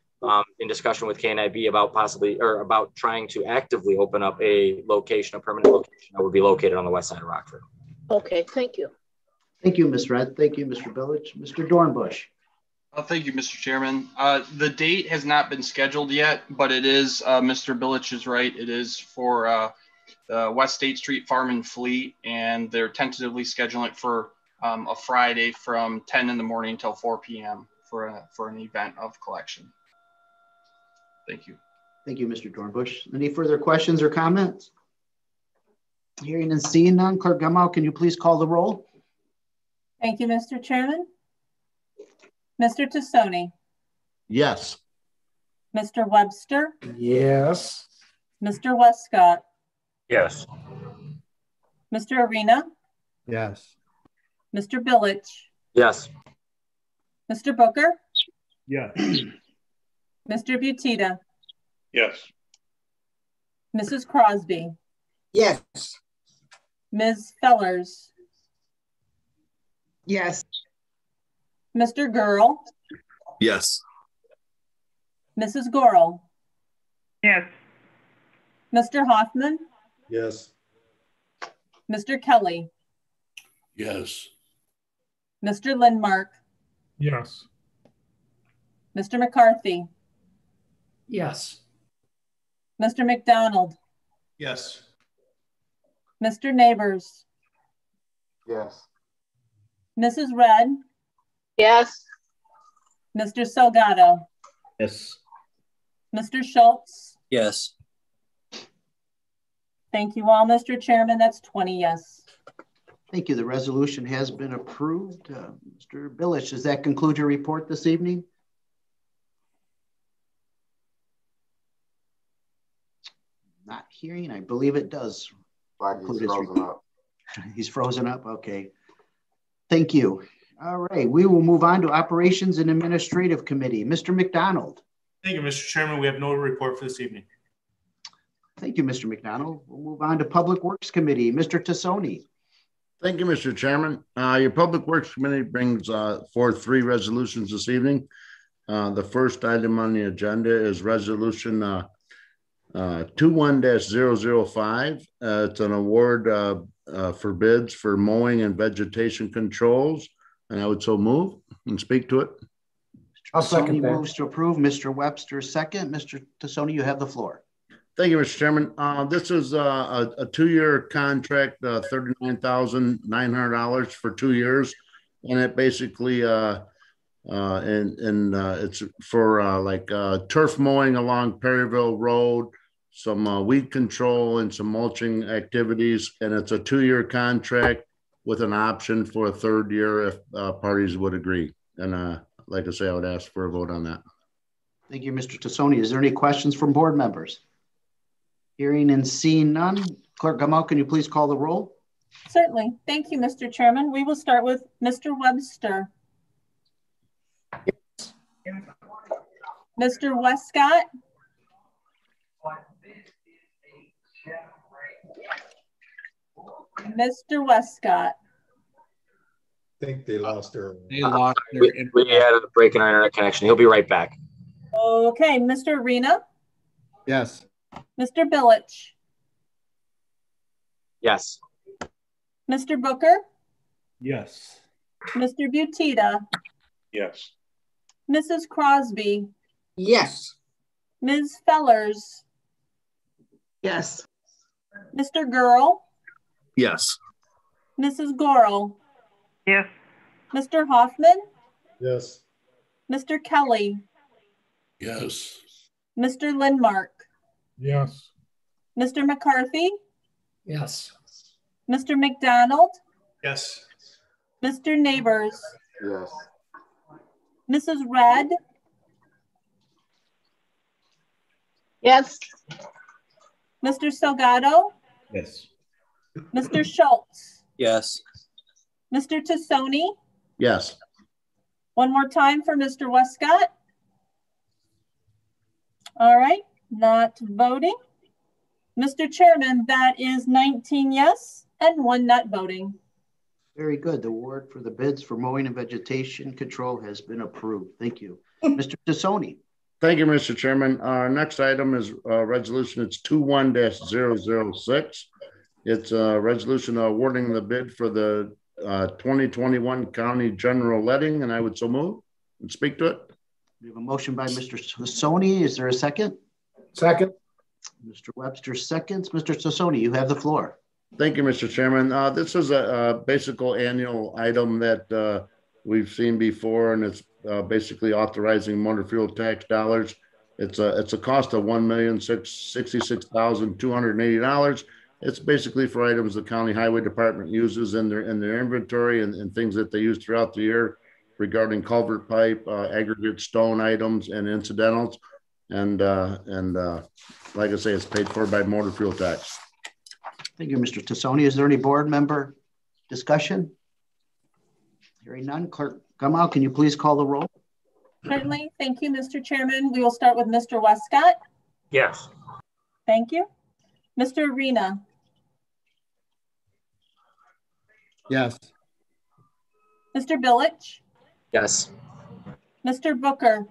in discussion with KNIB about trying to actively open up a permanent location that would be located on the west side of Rockford. Okay, thank you. Thank you, Ms. Red. Thank you, Mr. Billich. Mr. Dornbush. Thank you, Mr. Chairman. The date has not been scheduled yet, but it is, Mr. Billich is right. It is for West State Street Farm and Fleet, and they're tentatively scheduling it for a Friday from 10 in the morning till 4 p.m. for an event of collection. Thank you. Thank you, Mr. Dornbush. Any further questions or comments? Hearing and seeing none, Clerk Gumbau, can you please call the roll? Thank you, Mr. Chairman. Mr. Tassoni. Yes. Mr. Webster. Yes. Mr. Westcott. Yes. Mr. Arena. Yes. Mr. Billich. Yes. Mr. Booker. Yes. Mr. Butita. Yes. Mrs. Crosby. Yes. Ms. Fellers. Yes. Mr. Gurl. Yes. Mrs. Gorel. Yes. Mr. Hoffman. Yes. Mr. Kelly. Yes. Mr. Lindmark. Yes. Mr. McCarthy. Yes. Mr. McDonald. Yes. Mr. Neighbors. Yes. Mrs. Red. Yes. Mr. Salgado. Yes. Mr. Schultz. Yes. Thank you all, Mr. Chairman. That's 20 yes. Thank you. The resolution has been approved. Mr. Billich, does that conclude your report this evening? Not hearing. I believe it does. Like he's frozen up. He's frozen up. Okay. Thank you. All right. We will move on to Operations and Administrative Committee. Mr. McDonald. Thank you, Mr. Chairman. We have no report for this evening. Thank you, Mr. McDonald. We'll move on to Public Works Committee. Mr. Tassoni. Thank you, Mr. Chairman. Your Public Works Committee brings forth 3 resolutions this evening. The first item on the agenda is Resolution 21-005. It's an award for bids for mowing and vegetation controls, and I would so move and speak to it. I'll second that. Moves to approve. Mr. Webster, second. Mr. Tassone, you have the floor. Thank you, Mr. Chairman. This is a 2-year contract, $39,900 for 2 years, and it basically it's for turf mowing along Perryville Road, some weed control, and some mulching activities. And it's a 2-year contract with an option for a 3rd year if parties would agree. And like I say, I would ask for a vote on that. Thank you, Mr. Tassone. Is there any questions from board members? Hearing and seeing none. Clerk Gamal, can you please call the roll? Certainly. Thank you, Mr. Chairman. We will start with Mr. Webster. Yes. Mr. Westcott. Mr. Westcott. I think they lost their. We had a break in our internet connection. He'll be right back. Okay, Mr. Arena. Yes. Mr. Billich. Yes. Mr. Booker. Yes. Mr. Butita. Yes. Mrs. Crosby. Yes. Ms. Fellers. Yes. Mr. Gurl. Yes. Mrs. Gorel. Yes. Mr. Hoffman. Yes. Mr. Kelly. Yes. Mr. Lindmark. Yes. Mr. McCarthy. Yes. Mr. McDonald. Yes. Mr. Neighbors. Yes. Mrs. Red. Yes. Mr. Salgado. Yes. Mr. Schultz. Yes. Mr. Tassone. Yes. One more time for Mr. Westcott. All right, not voting. Mr. Chairman, that is 19 yes and 1 not voting. Very good. The award for the bids for mowing and vegetation control has been approved. Thank you. Mr. Tassone. Thank you, Mr. Chairman. Our next item is resolution. It's 21-006. It's a resolution awarding the bid for the 2021 county general letting, and I would so move and speak to it. We have a motion by Mr. Tassone. Is there a second? Second. Mr. Webster seconds. Mr. Tassone, you have the floor. Thank you, Mr. Chairman. This is a basic annual item that we've seen before, and it's basically authorizing motor fuel tax dollars. It's a cost of $1,066,280. It's basically for items the county highway department uses in their inventory and things that they use throughout the year regarding culvert pipe, aggregate stone items, and incidentals. And like I say, it's paid for by motor fuel tax. Thank you, Mr. Tassone. Is there any board member discussion? Hearing none. Clerk Gamal, can you please call the roll? Certainly. Thank you, Mr. Chairman. We will start with Mr. Westcott. Yes. Thank you. Mr. Arena. Yes. Mr. Billich. Yes. Mr. Booker.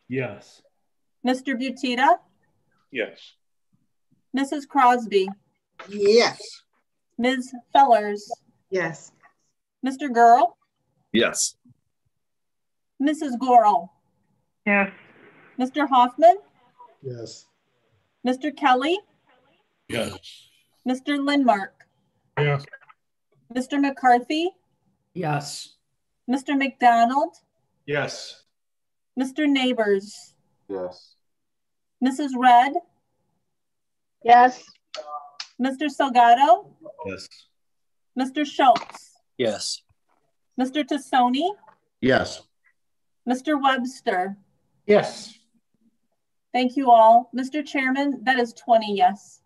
Yes. Mr. Butita. Yes. Mrs. Crosby. Yes. Ms. Fellers. Yes. Mr. Gurl. Yes. Mrs. Gorel. Yes. Mr. Hoffman. Yes. Mr. Kelly. Yes. Mr. Lindmark. Yes. Mr. McCarthy. Yes. Mr. McDonald. Yes. Mr. Neighbors. Yes. Mrs. Red. Yes. Mr. Salgado. Yes. Mr. Schultz. Yes. Mr. Tassone. Yes. Mr. Webster. Yes. Thank you all. Mr. Chairman, that is 20 yes.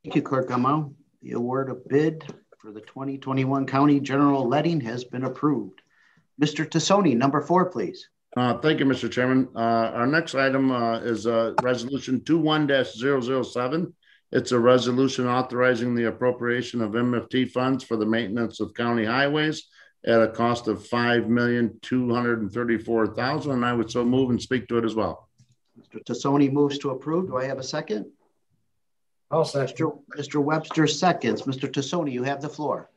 Thank you, Clerk Gamal. The award of bid for the 2021 county general letting has been approved. Mr. Tassone, number 4, please. Thank you, Mr. Chairman. Our next item is resolution 21-007. It's a resolution authorizing the appropriation of MFT funds for the maintenance of county highways at a cost of $5,234,000. And I would so move and speak to it as well. Mr. Tassoni moves to approve. Do I have a second? I'll second. Mr. Webster seconds. Mr. Tassoni, you have the floor.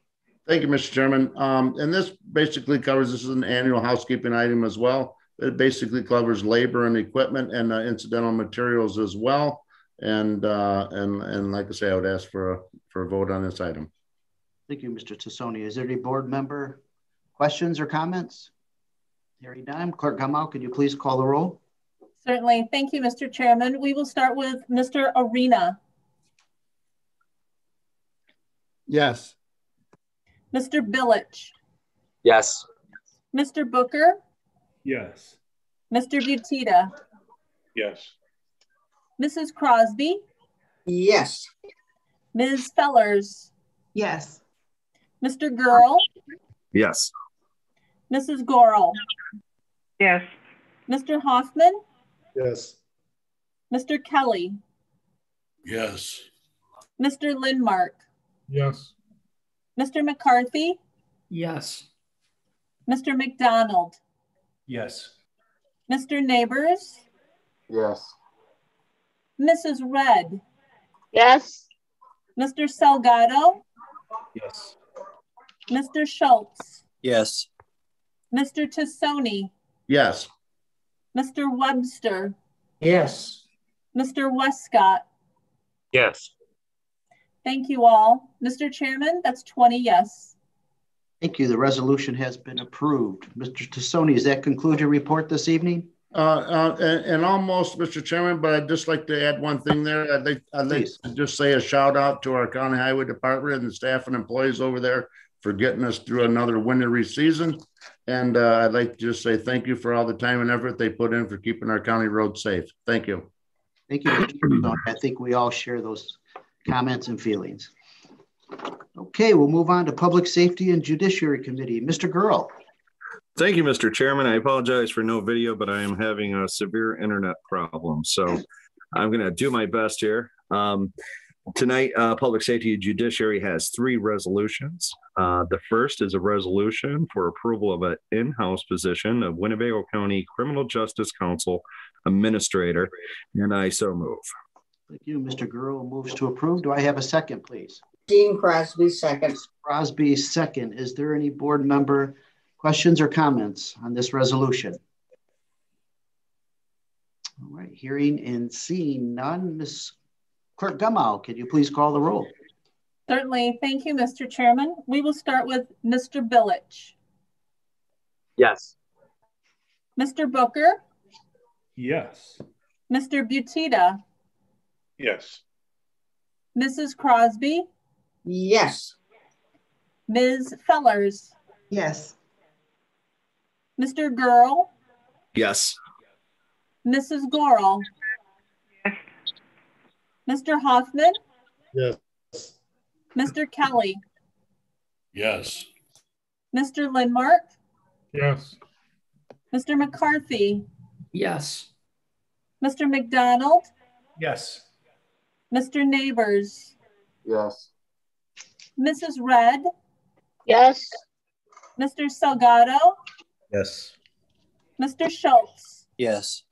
Thank you, Mr. Chairman. And this basically covers, this is an annual housekeeping item as well. It basically covers labor and equipment and incidental materials as well. And like I say, I would ask for a vote on this item. Thank you, Mr. Tassoni. Is there any board member questions or comments? Hearing none, Clerk Gamow, could you please call the roll? Certainly. Thank you, Mr. Chairman. We will start with Mr. Arena. Yes. Mr. Billich. Yes. Mr. Booker. Yes. Mr. Butita. Yes. Mrs. Crosby. Yes. Ms. Fellers. Yes. Mr. Girl. Yes. Mrs. Gorel. Yes. Mr. Hoffman. Yes. Mr. Kelly. Yes. Mr. Lindmark. Yes. Mr. McCarthy. Yes. Mr. McDonald. Yes. Mr. Neighbors. Yes. Mrs. Red. Yes. Mr. Salgado. Yes. Mr. Schultz. Yes. Mr. Tassoni. Yes. Mr. Webster. Yes. Mr. Westcott. Yes. Thank you all. Mr. Chairman, that's 20 yes. Thank you. The resolution has been approved. Mr. Tassoni, does that conclude your report this evening? And almost, Mr. Chairman, but I'd just like to add one thing there. I'd like to just say a shout out to our County Highway Department and the staff and employees over there for getting us through another wintry season. And I'd like to just say thank you for all the time and effort they put in for keeping our county roads safe. Thank you. Thank you, Mr. Tassoni. I think we all share those comments and feelings. Okay, we'll move on to Public Safety and Judiciary Committee. Mr. Girl. Thank you, Mr. Chairman. I apologize for no video, but I am having a severe internet problem. So I'm going to do my best here. Tonight, Public Safety and Judiciary has 3 resolutions. The first is a resolution for approval of an in-house position of Winnebago County Criminal Justice Council Administrator, and I so move. Thank you. Mr. Girl moves to approve. Do I have a second, please? Dean Crosby, second. Crosby, second. Is there any board member questions or comments on this resolution? All right, hearing and seeing none. Ms. Clerk Gamow, can you please call the roll? Certainly. Thank you, Mr. Chairman. We will start with Mr. Billich. Yes. Mr. Booker. Yes. Mr. Butita. Yes. Mrs. Crosby. Yes. Ms. Fellers. Yes. Mr. Girl. Yes. Mrs. Gorel. Yes. Mr. Hoffman. Yes. Mr. Kelly. Yes. Mr. Lindmark. Yes. Mr. McCarthy. Yes. Mr. McDonald. Yes. Mr. Neighbors. Yes. Mrs. Red. Yes. Mr. Salgado. Yes. Mr. Schultz. Yes.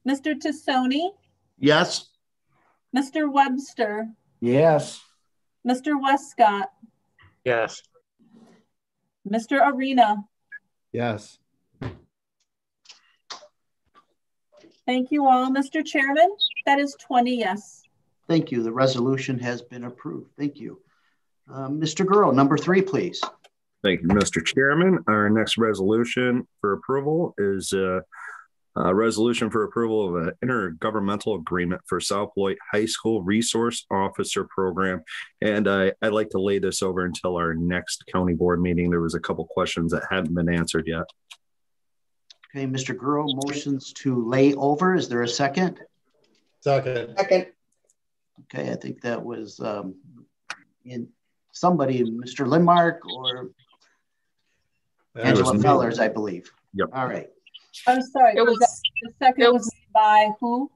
Mr. Tassoni. Yes. Mr. Webster. Yes. Mr. Westcott. Yes. Mr. Arena. Yes. Thank you all. Mr. Chairman, that is 20 yes. Thank you. The resolution has been approved. Thank you. Mr. Girl, number 3, please. Thank you, Mr. Chairman. Our next resolution for approval is a resolution for approval of an intergovernmental agreement for South Beloit High School Resource Officer Program. And I'd like to lay this over until our next county board meeting. There was a couple questions that hadn't been answered yet. Okay, Mr. Girl motions to lay over. Is there a second? Second. Second. Okay, I think that was in somebody, Mr. Lindmark or Angela Fellers, I believe. Yep. All right. I'm sorry. It was the second was by who?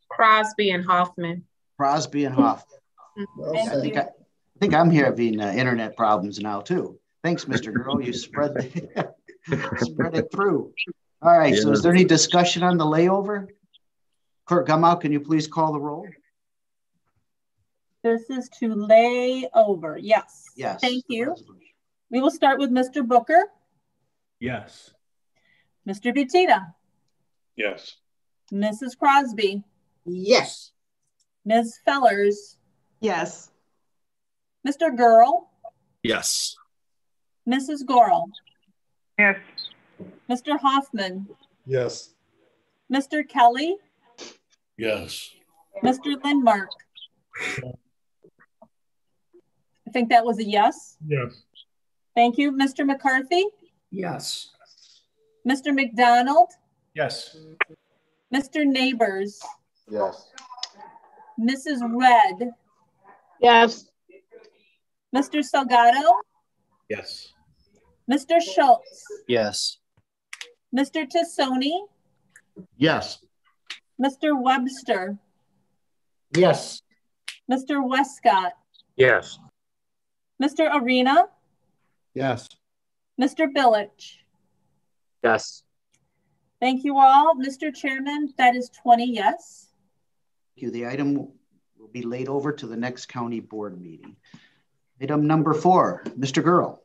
Crosby and Hoffman. Crosby and Hoffman. Thank I think I'm having internet problems now too. Thanks, Mr. Girl. You spread it through. All right. So is there any discussion on the layover? Clerk Gumow, can you please call the roll? This is to lay over. Yes. Yes. Thank you. We will start with Mr. Booker. Yes. Mr. Butita. Yes. Mrs. Crosby. Yes. Ms. Fellers. Yes. Mr. Girl. Yes. Mrs. Gorel. Yes. Mr. Hoffman. Yes. Mr. Kelly. Yes. Mr. Lindmark. I think that was a yes. Yes. Thank you. Mr. McCarthy. Yes. Mr. McDonald. Yes. Mr. Neighbors. Yes. Mrs. Red. Yes. Mr. Salgado. Yes. Mr. Schultz. Yes. Mr. Tassoni. Yes. Mr. Webster. Yes. Mr. Westcott. Yes. Mr. Arena. Yes. Mr. Billich. Yes. Thank you all. Mr. Chairman, that is 20 yes. Thank you. The item will be laid over to the next county board meeting. Item number 4, Mr. Girl.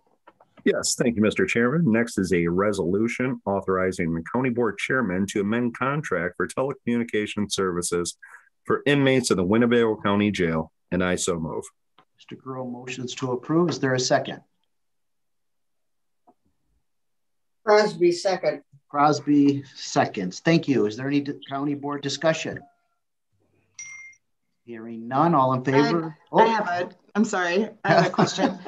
Yes, thank you, Mr. Chairman. Next is a resolution authorizing the county board chairman to amend contract for telecommunication services for inmates of the Winnebago County Jail, and I so move. Mr. Girl motions to approve. Is there a second? Crosby, second. Crosby seconds. Thank you. Is there any county board discussion? Hearing none, all in favor? I'm sorry, I have a question.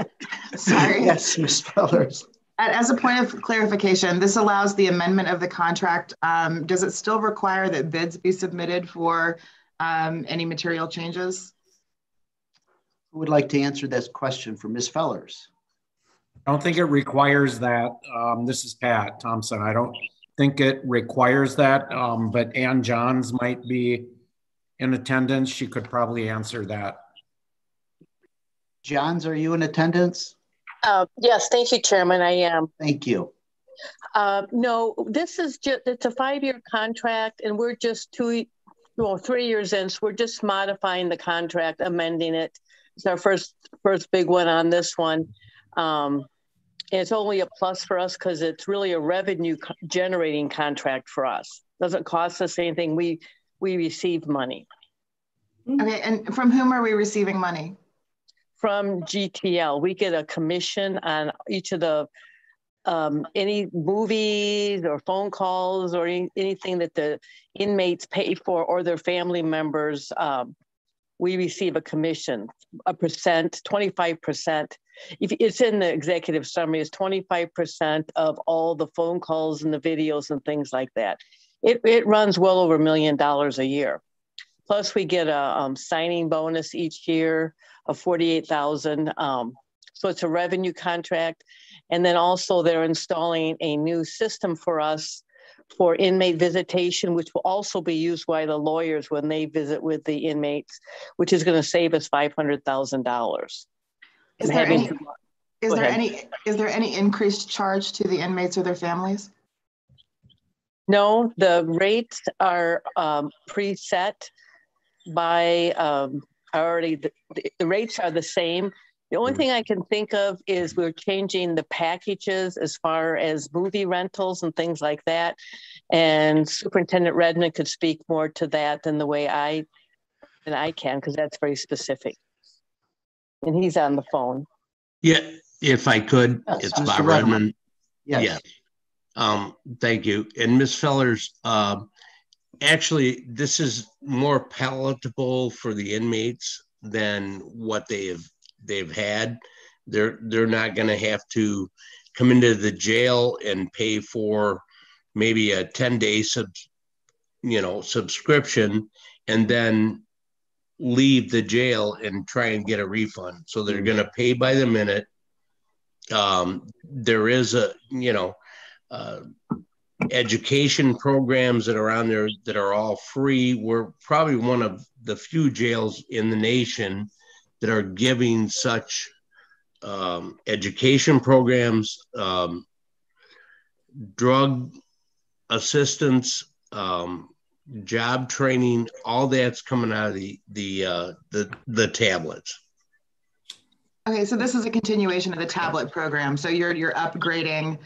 Sorry. Yes, Ms. Fellers. As a point of clarification, this allows the amendment of the contract. Does it still require that bids be submitted for any material changes? Who would like to answer this question for Ms. Fellers? I don't think it requires that. This is Pat Thompson. I don't think it requires that, but Ann Johns might be in attendance. She could probably answer that. Johns, are you in attendance? Yes, thank you, Chairman. I am. Thank you. No, this is just, it's a 5-year contract and we're just 3 years in, so we're just modifying the contract, amending it. It's our first big one on this one. And it's only a plus for us because it's really a revenue generating contract for us. Doesn't cost us anything. We receive money. Okay, and from whom are we receiving money? From GTL. We get a commission on each of the any movies or phone calls or anything that the inmates pay for or their family members. We receive a commission, a percent, 25%. If it's in the executive summary, it's 25% of all the phone calls and the videos and things like that. It runs well over $1 million a year. Plus we get a signing bonus each year of $48,000. So it's a revenue contract. And then also they're installing a new system for us for inmate visitation, which will also be used by the lawyers when they visit with the inmates, which is going to save us $500,000. Is there any increased charge to the inmates or their families? No, the rates are preset by the rates are the same. The only thing I can think of is we're changing the packages as far as movie rentals and things like that. And Superintendent Redmond could speak more to that than the way I can, because that's very specific. And he's on the phone. Yeah, if I could, yes, it's Mr. Bob Redmond. Yes. Yeah. Thank you. And Ms. Fellers, actually, this is more palatable for the inmates than what they've had. They're not going to have to come into the jail and pay for maybe a 10-day subscription and then leave the jail and try and get a refund. So they're going to pay by the minute. There is education programs that are on there that are all free. We're probably one of the few jails in the nation that are giving such education programs, drug assistance, job training, all that's coming out of the tablets. Okay, so this is a continuation of the tablet program. So you're upgrading,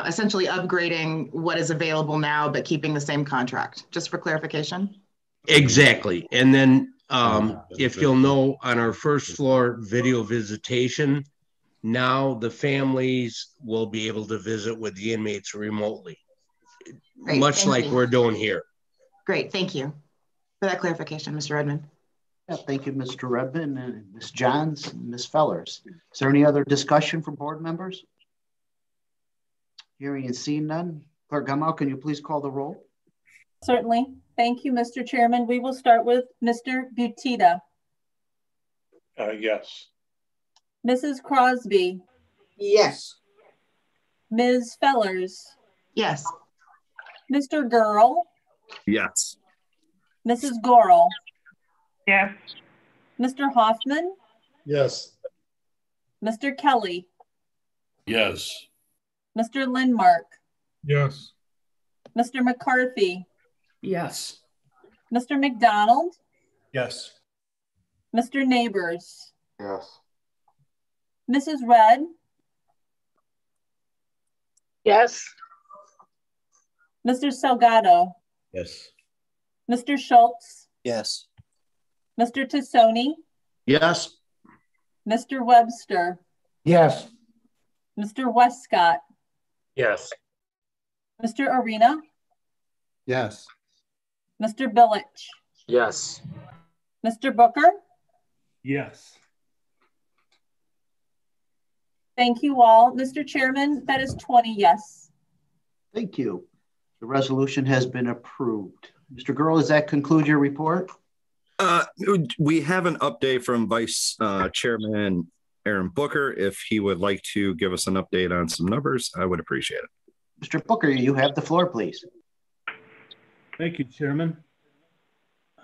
essentially upgrading what is available now, but keeping the same contract, just for clarification? Exactly. And then if you'll know, on our first floor video visitation, now the families will be able to visit with the inmates remotely, Great, much like we're doing here. Great, thank you for that clarification, Mr. Redmond. Yeah, thank you, Mr. Redmond and Ms. Johns and Ms. Fellers. Is there any other discussion from board members? Hearing and seeing none. Clerk Gumbau, can you please call the roll? Certainly. Thank you, Mr. Chairman. We will start with Mr. Butita. Yes. Mrs. Crosby. Yes. Ms. Fellers. Yes. Mr. Girl. Yes. Mrs. Gorel. Yes. Mr. Hoffman. Yes. Mr. Kelly. Yes. Mr. Lindmark. Yes. Mr. McCarthy. Yes. Mr. McDonald. Yes. Mr. Neighbors. Yes. Mrs. Red. Yes. Mr. Salgado. Yes. Mr. Schultz. Yes. Mr. Tassoni. Yes. Mr. Webster. Yes. Mr. Westcott. Yes. Mr. Arena. Yes. Mr. Billich. Yes. Mr. Booker. Yes. Thank you all. Mr. Chairman, that is 20 yes. Thank you. The resolution has been approved. Mr. Girl, does that conclude your report? We have an update from Vice Chairman Aaron Booker. If he would like to give us an update on some numbers, I would appreciate it. Mr. Booker, you have the floor, please. Thank you, Chairman.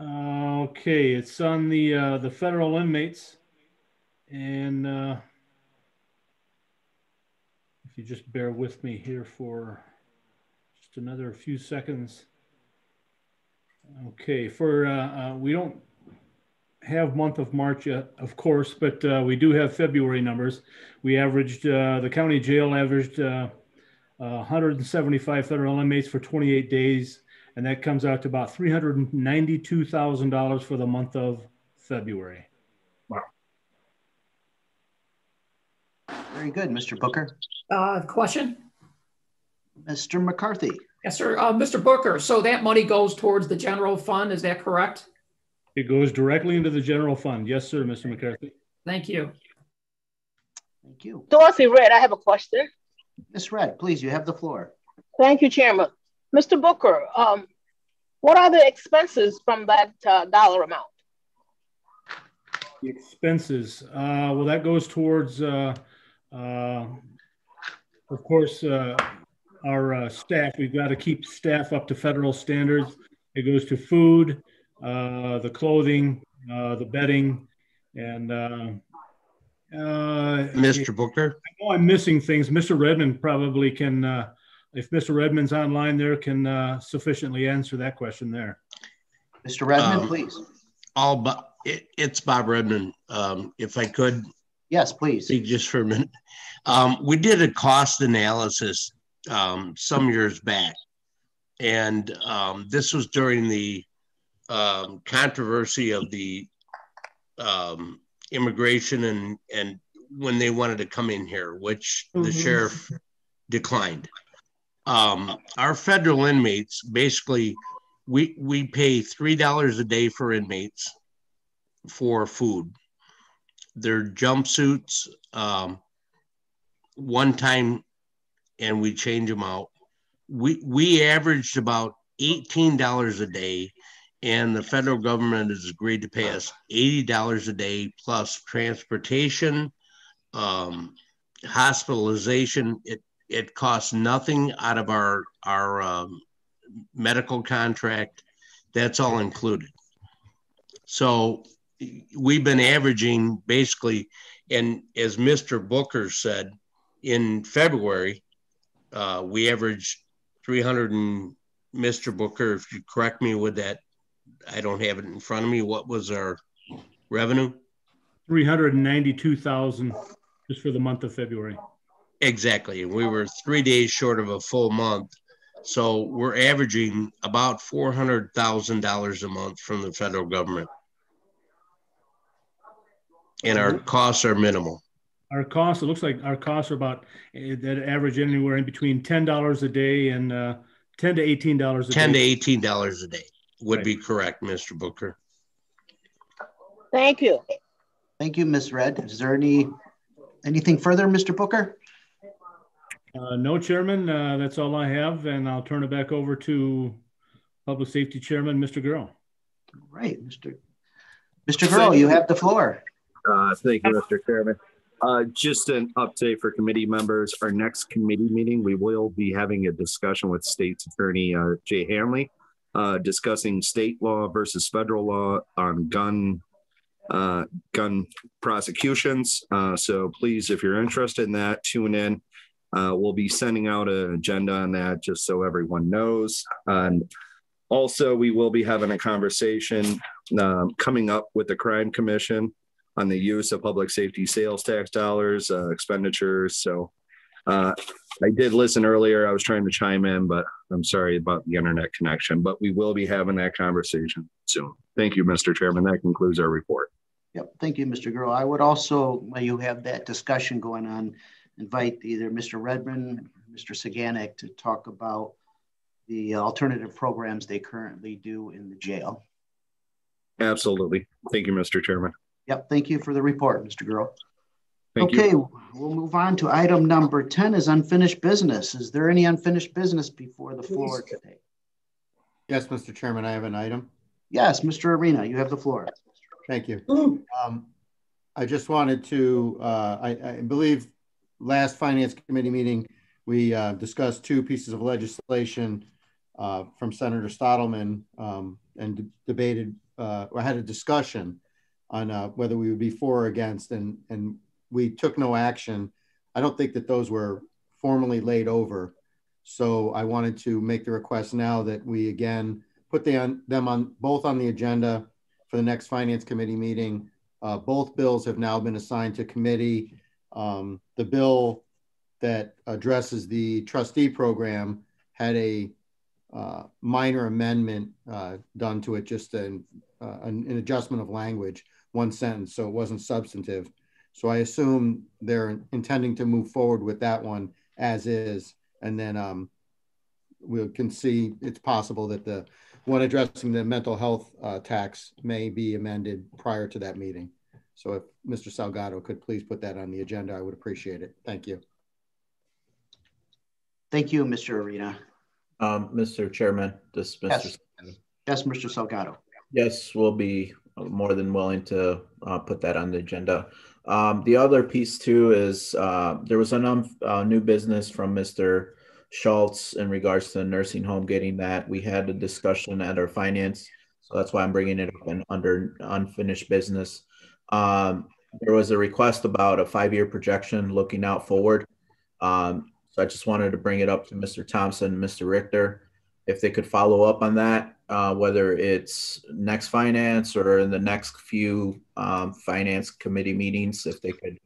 Okay, it's on the federal inmates, and if you just bear with me here for just another few seconds. Okay, for we don't have month of March yet, of course, but we do have February numbers. We averaged, the county jail averaged 175 federal inmates for 28 days, and that comes out to about $392,000 for the month of February. Wow. Very good, Mr. Booker. Question? Mr. McCarthy. Yes, sir. Mr. Booker, so that money goes towards the general fund, is that correct? It goes directly into the general fund. Yes, sir, Mr. McCarthy. Thank you. Thank you. Dorothy Red, I have a question. Ms. Red, please, you have the floor. Thank you, Chairman. Mr. Booker, what are the expenses from that dollar amount? The expenses, well, that goes towards, of course, our staff. We've got to keep staff up to federal standards. It goes to food, the clothing, the bedding, and Mr. Booker? I know I'm missing things. Mr. Redmond probably can, if Mr. Redmond's online there, can sufficiently answer that question there. Mr. Redmond, please. It's Bob Redmond. If I could. Yes, please. Speak just for a minute. We did a cost analysis some years back, and this was during the controversy of the immigration and when they wanted to come in here, which the sheriff declined. Our federal inmates, basically, we pay $3 a day for inmates for food. Their jumpsuits, one time, and we change them out. We averaged about $18 a day, and the federal government has agreed to pay us $80 a day plus transportation, hospitalization. It costs nothing out of our our medical contract, that's all included. So we've been averaging basically, and as Mr. Booker said, in February, we averaged 300 and Mr. Booker, if you correct me with that, I don't have it in front of me. What was our revenue? 392,000 just for the month of February. Exactly. We were 3 days short of a full month. So we're averaging about $400,000 a month from the federal government. And our costs are minimal. Our costs, it looks like our costs are about, that average anywhere in between $10 a day and $10 to $18 a day. $10 to $18 a day would be correct, Mr. Booker. Thank you. Thank you, Ms. Red. Is there anything further, Mr. Booker? No, Chairman. That's all I have, and I'll turn it back over to Public Safety Chairman, Mr. Gurrow. All right, Mr. Gurrow, you have the floor. Thank you, Mr. Chairman. Just an update for committee members. Our next committee meeting, we will be having a discussion with State's Attorney Jay Hanley, discussing state law versus federal law on gun prosecutions. So please, if you're interested in that, tune in. We'll be sending out an agenda on that just so everyone knows. And also, we will be having a conversation coming up with the Crime Commission on the use of public safety sales tax dollars, expenditures. So I did listen earlier. I was trying to chime in, but I'm sorry about the internet connection, but we will be having that conversation soon. Thank you, Mr. Chairman. That concludes our report. Yep. Thank you, Mr. Gurrow. I would also, while you have that discussion going on, invite either Mr. Redmond or Mr. Saganek to talk about the alternative programs they currently do in the jail. Absolutely. Thank you, Mr. Chairman. Yep. Thank you for the report, Mr. Gurrow. Thank okay, you. We'll move on to item number 10 is unfinished business. Is there any unfinished business before the floor today? Yes, Mr. Chairman, I have an item. Yes, Mr. Arena, you have the floor. Thank you. I just wanted to, I believe last Finance Committee meeting, we discussed two pieces of legislation from Senator Stottleman and debated, or had a discussion on whether we would be for or against, and we took no action. I don't think that those were formally laid over. So I wanted to make the request now that we again put them on both on the agenda for the next Finance Committee meeting. Both bills have now been assigned to committee. The bill that addresses the trustee program had a minor amendment done to it, just an adjustment of language, one sentence, so it wasn't substantive. So I assume they're intending to move forward with that one as is, and then we can see it's possible that the one addressing the mental health tax may be amended prior to that meeting. So if Mr. Salgado could please put that on the agenda, I would appreciate it. Thank you. Thank you, Mr. Arena. Mr. Chairman, this is Mr. Yes, Mr. Salgado. Yes, we'll be more than willing to put that on the agenda. The other piece too is there was a new business from Mr. Schultz in regards to the nursing home getting that. We had a discussion at our finance, so that's why I'm bringing it up under unfinished business. There was a request about a 5-year projection looking out forward. So I just wanted to bring it up to Mr. Thompson, Mr. Richter, if they could follow up on that, whether it's next finance or in the next few finance committee meetings, if they could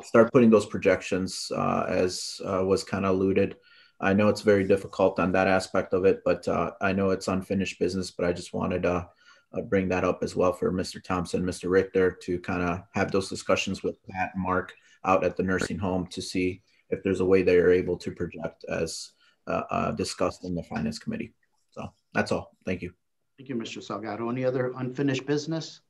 start putting those projections as was kind of alluded. I know it's very difficult on that aspect of it, but I know it's unfinished business, but I just wanted to bring that up as well for Mr. Thompson, Mr. Richter, to kind of have those discussions with Pat and Mark out at the nursing home to see if there's a way they are able to project as discussed in the finance committee. So that's all. Thank you. Thank you, Mr. Salgado. Any other unfinished business?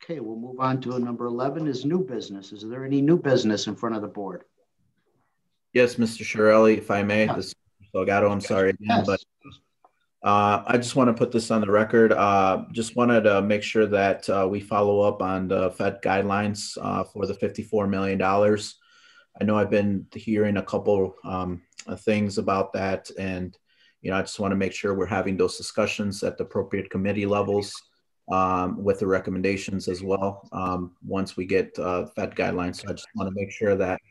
Okay, we'll move on to number 11 is new business. Is there any new business in front of the board? Yes, Mr. Shirelli, if I may, this is Salgado, I'm sorry again, but I just want to put this on the record. Just wanted to make sure that we follow up on the Fed guidelines for the $54 million. I know I've been hearing a couple things about that. And, I just want to make sure we're having those discussions at the appropriate committee levels with the recommendations as well once we get Fed guidelines. So I just want to make sure that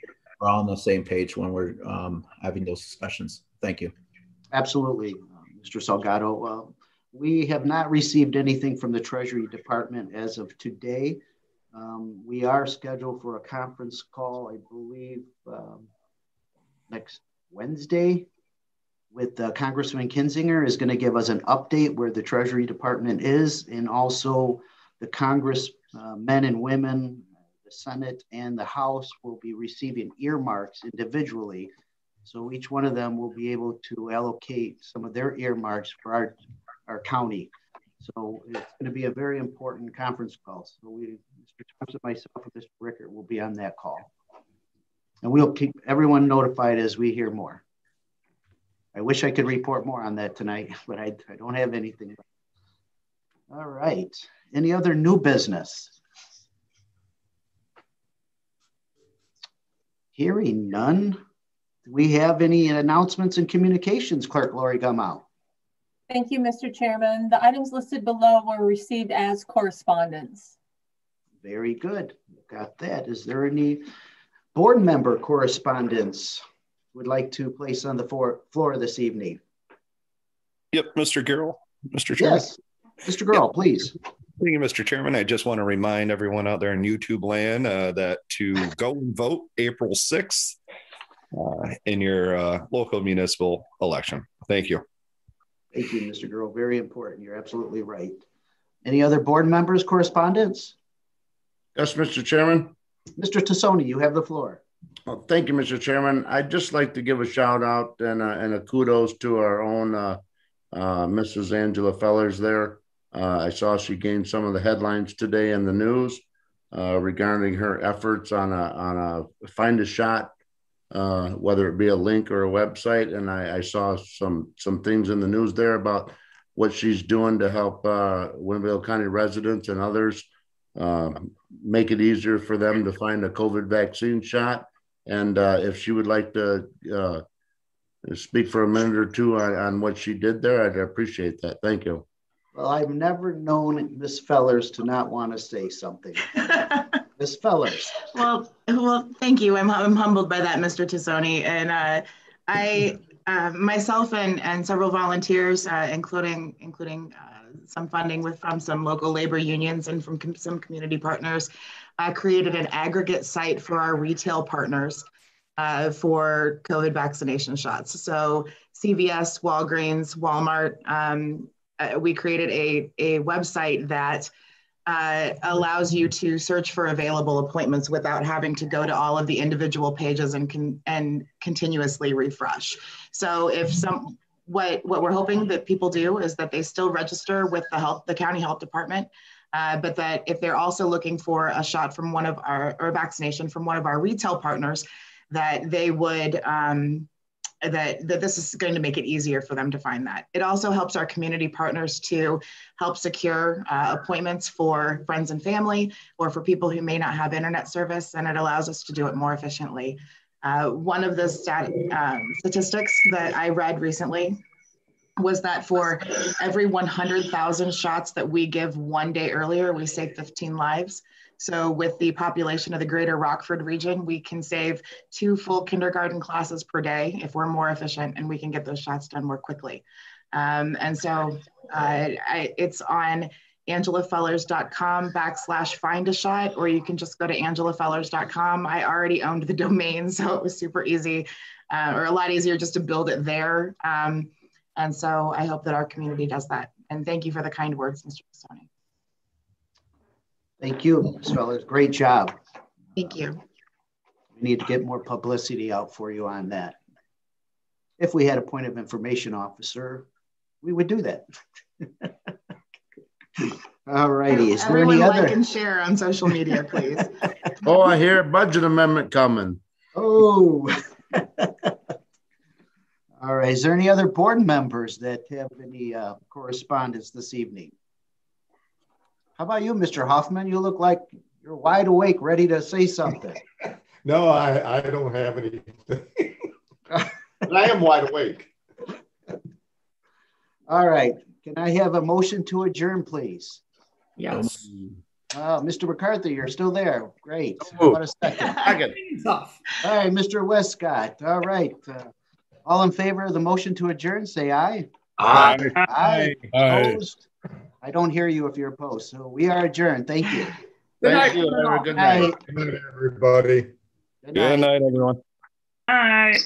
we're all on the same page when we're having those discussions. Thank you. Absolutely, Mr. Salgado. We have not received anything from the Treasury Department as of today. We are scheduled for a conference call, I believe, next Wednesday with Congressman Kinzinger is going to give us an update where the Treasury Department is, and also the Congress men and women, the Senate and the House will be receiving earmarks individually. So each one of them will be able to allocate some of their earmarks for our county. So it's going to be a very important conference call. So Mr. Thompson, myself, and Mr. Rickert will be on that call. And we'll keep everyone notified as we hear more. I wish I could report more on that tonight, but I don't have anything. All right. Any other new business? Hearing none. Do we have any announcements and communications, Clerk Lori Gummow? Thank you, Mr. Chairman. The items listed below were received as correspondence. Very good. Got that. Is there any board member correspondence would like to place on the floor this evening? Yep, Mr. Garrell. Mr. Chairman. Yes, Mr. Garrell, yep. Please. Thank you, Mr. Chairman. I just want to remind everyone out there in YouTube land that to go and vote April 6th in your local municipal election. Thank you. Thank you, Mr. Garrell. Very important. You're absolutely right. Any other board members correspondence? Yes, Mr. Chairman. Mr. Tassoni, you have the floor. Well, thank you, Mr. Chairman. I'd just like to give a shout out and a kudos to our own Mrs. Angela Fellers there. I saw she gained some of the headlines today in the news regarding her efforts on a find a shot, whether it be a link or a website. And I saw some things in the news there about what she's doing to help Winnebago County residents and others make it easier for them to find a COVID vaccine shot. And if she would like to speak for a minute or two on what she did there, I'd appreciate that. Thank you. Well, I've never known Miss Fellers to not want to say something. Miss Fellers. Well, thank you. I'm humbled by that, Mr. Tassoni. And I myself and several volunteers, including some funding from some local labor unions and from some community partners, created an aggregate site for our retail partners for COVID vaccination shots. So CVS, Walgreens, Walmart, we created a website that allows you to search for available appointments without having to go to all of the individual pages and continuously refresh. So what we're hoping that people do is that they still register with the county health department, but that if they're also looking for a shot from or vaccination from one of our retail partners, that they would, that this is going to make it easier for them to find that. It also helps our community partners to help secure appointments for friends and family or for people who may not have internet service, and it allows us to do it more efficiently. One of the statistics that I read recently was that for every 100,000 shots that we give one day earlier, we save 15 lives. So with the population of the greater Rockford region, we can save 2 full kindergarten classes per day if we're more efficient and we can get those shots done more quickly. And so it's on angelafellers.com/find-a-shot, or you can just go to angelafellers.com. I already owned the domain, so it was super easy, or a lot easier just to build it there. And so I hope that our community does that. And thank you for the kind words, Mr. Tassoni. Thank you, Ms. Fellers. Great job. Thank you. We need to get more publicity out for you on that. If we had a point of information officer, we would do that. All righty. Is there any other? Like and share on social media, please. Oh, I hear a budget amendment coming. Oh. All right. Is there any other board members that have any correspondence this evening? How about you, Mr. Hoffman? You look like you're wide awake, ready to say something. No, I don't have anything. But I am wide awake. All right. Can I have a motion to adjourn, please? Yes. Mr. McCarthy, you're still there. Great. How about a second? All right, Mr. Westcott. All right. All in favor of the motion to adjourn, say aye. Aye. Aye. Aye. Opposed? I don't hear you if you're opposed. So we are adjourned. Thank you. Thank you. Have a good night. Good night, everybody. Good Good night, everyone. All right.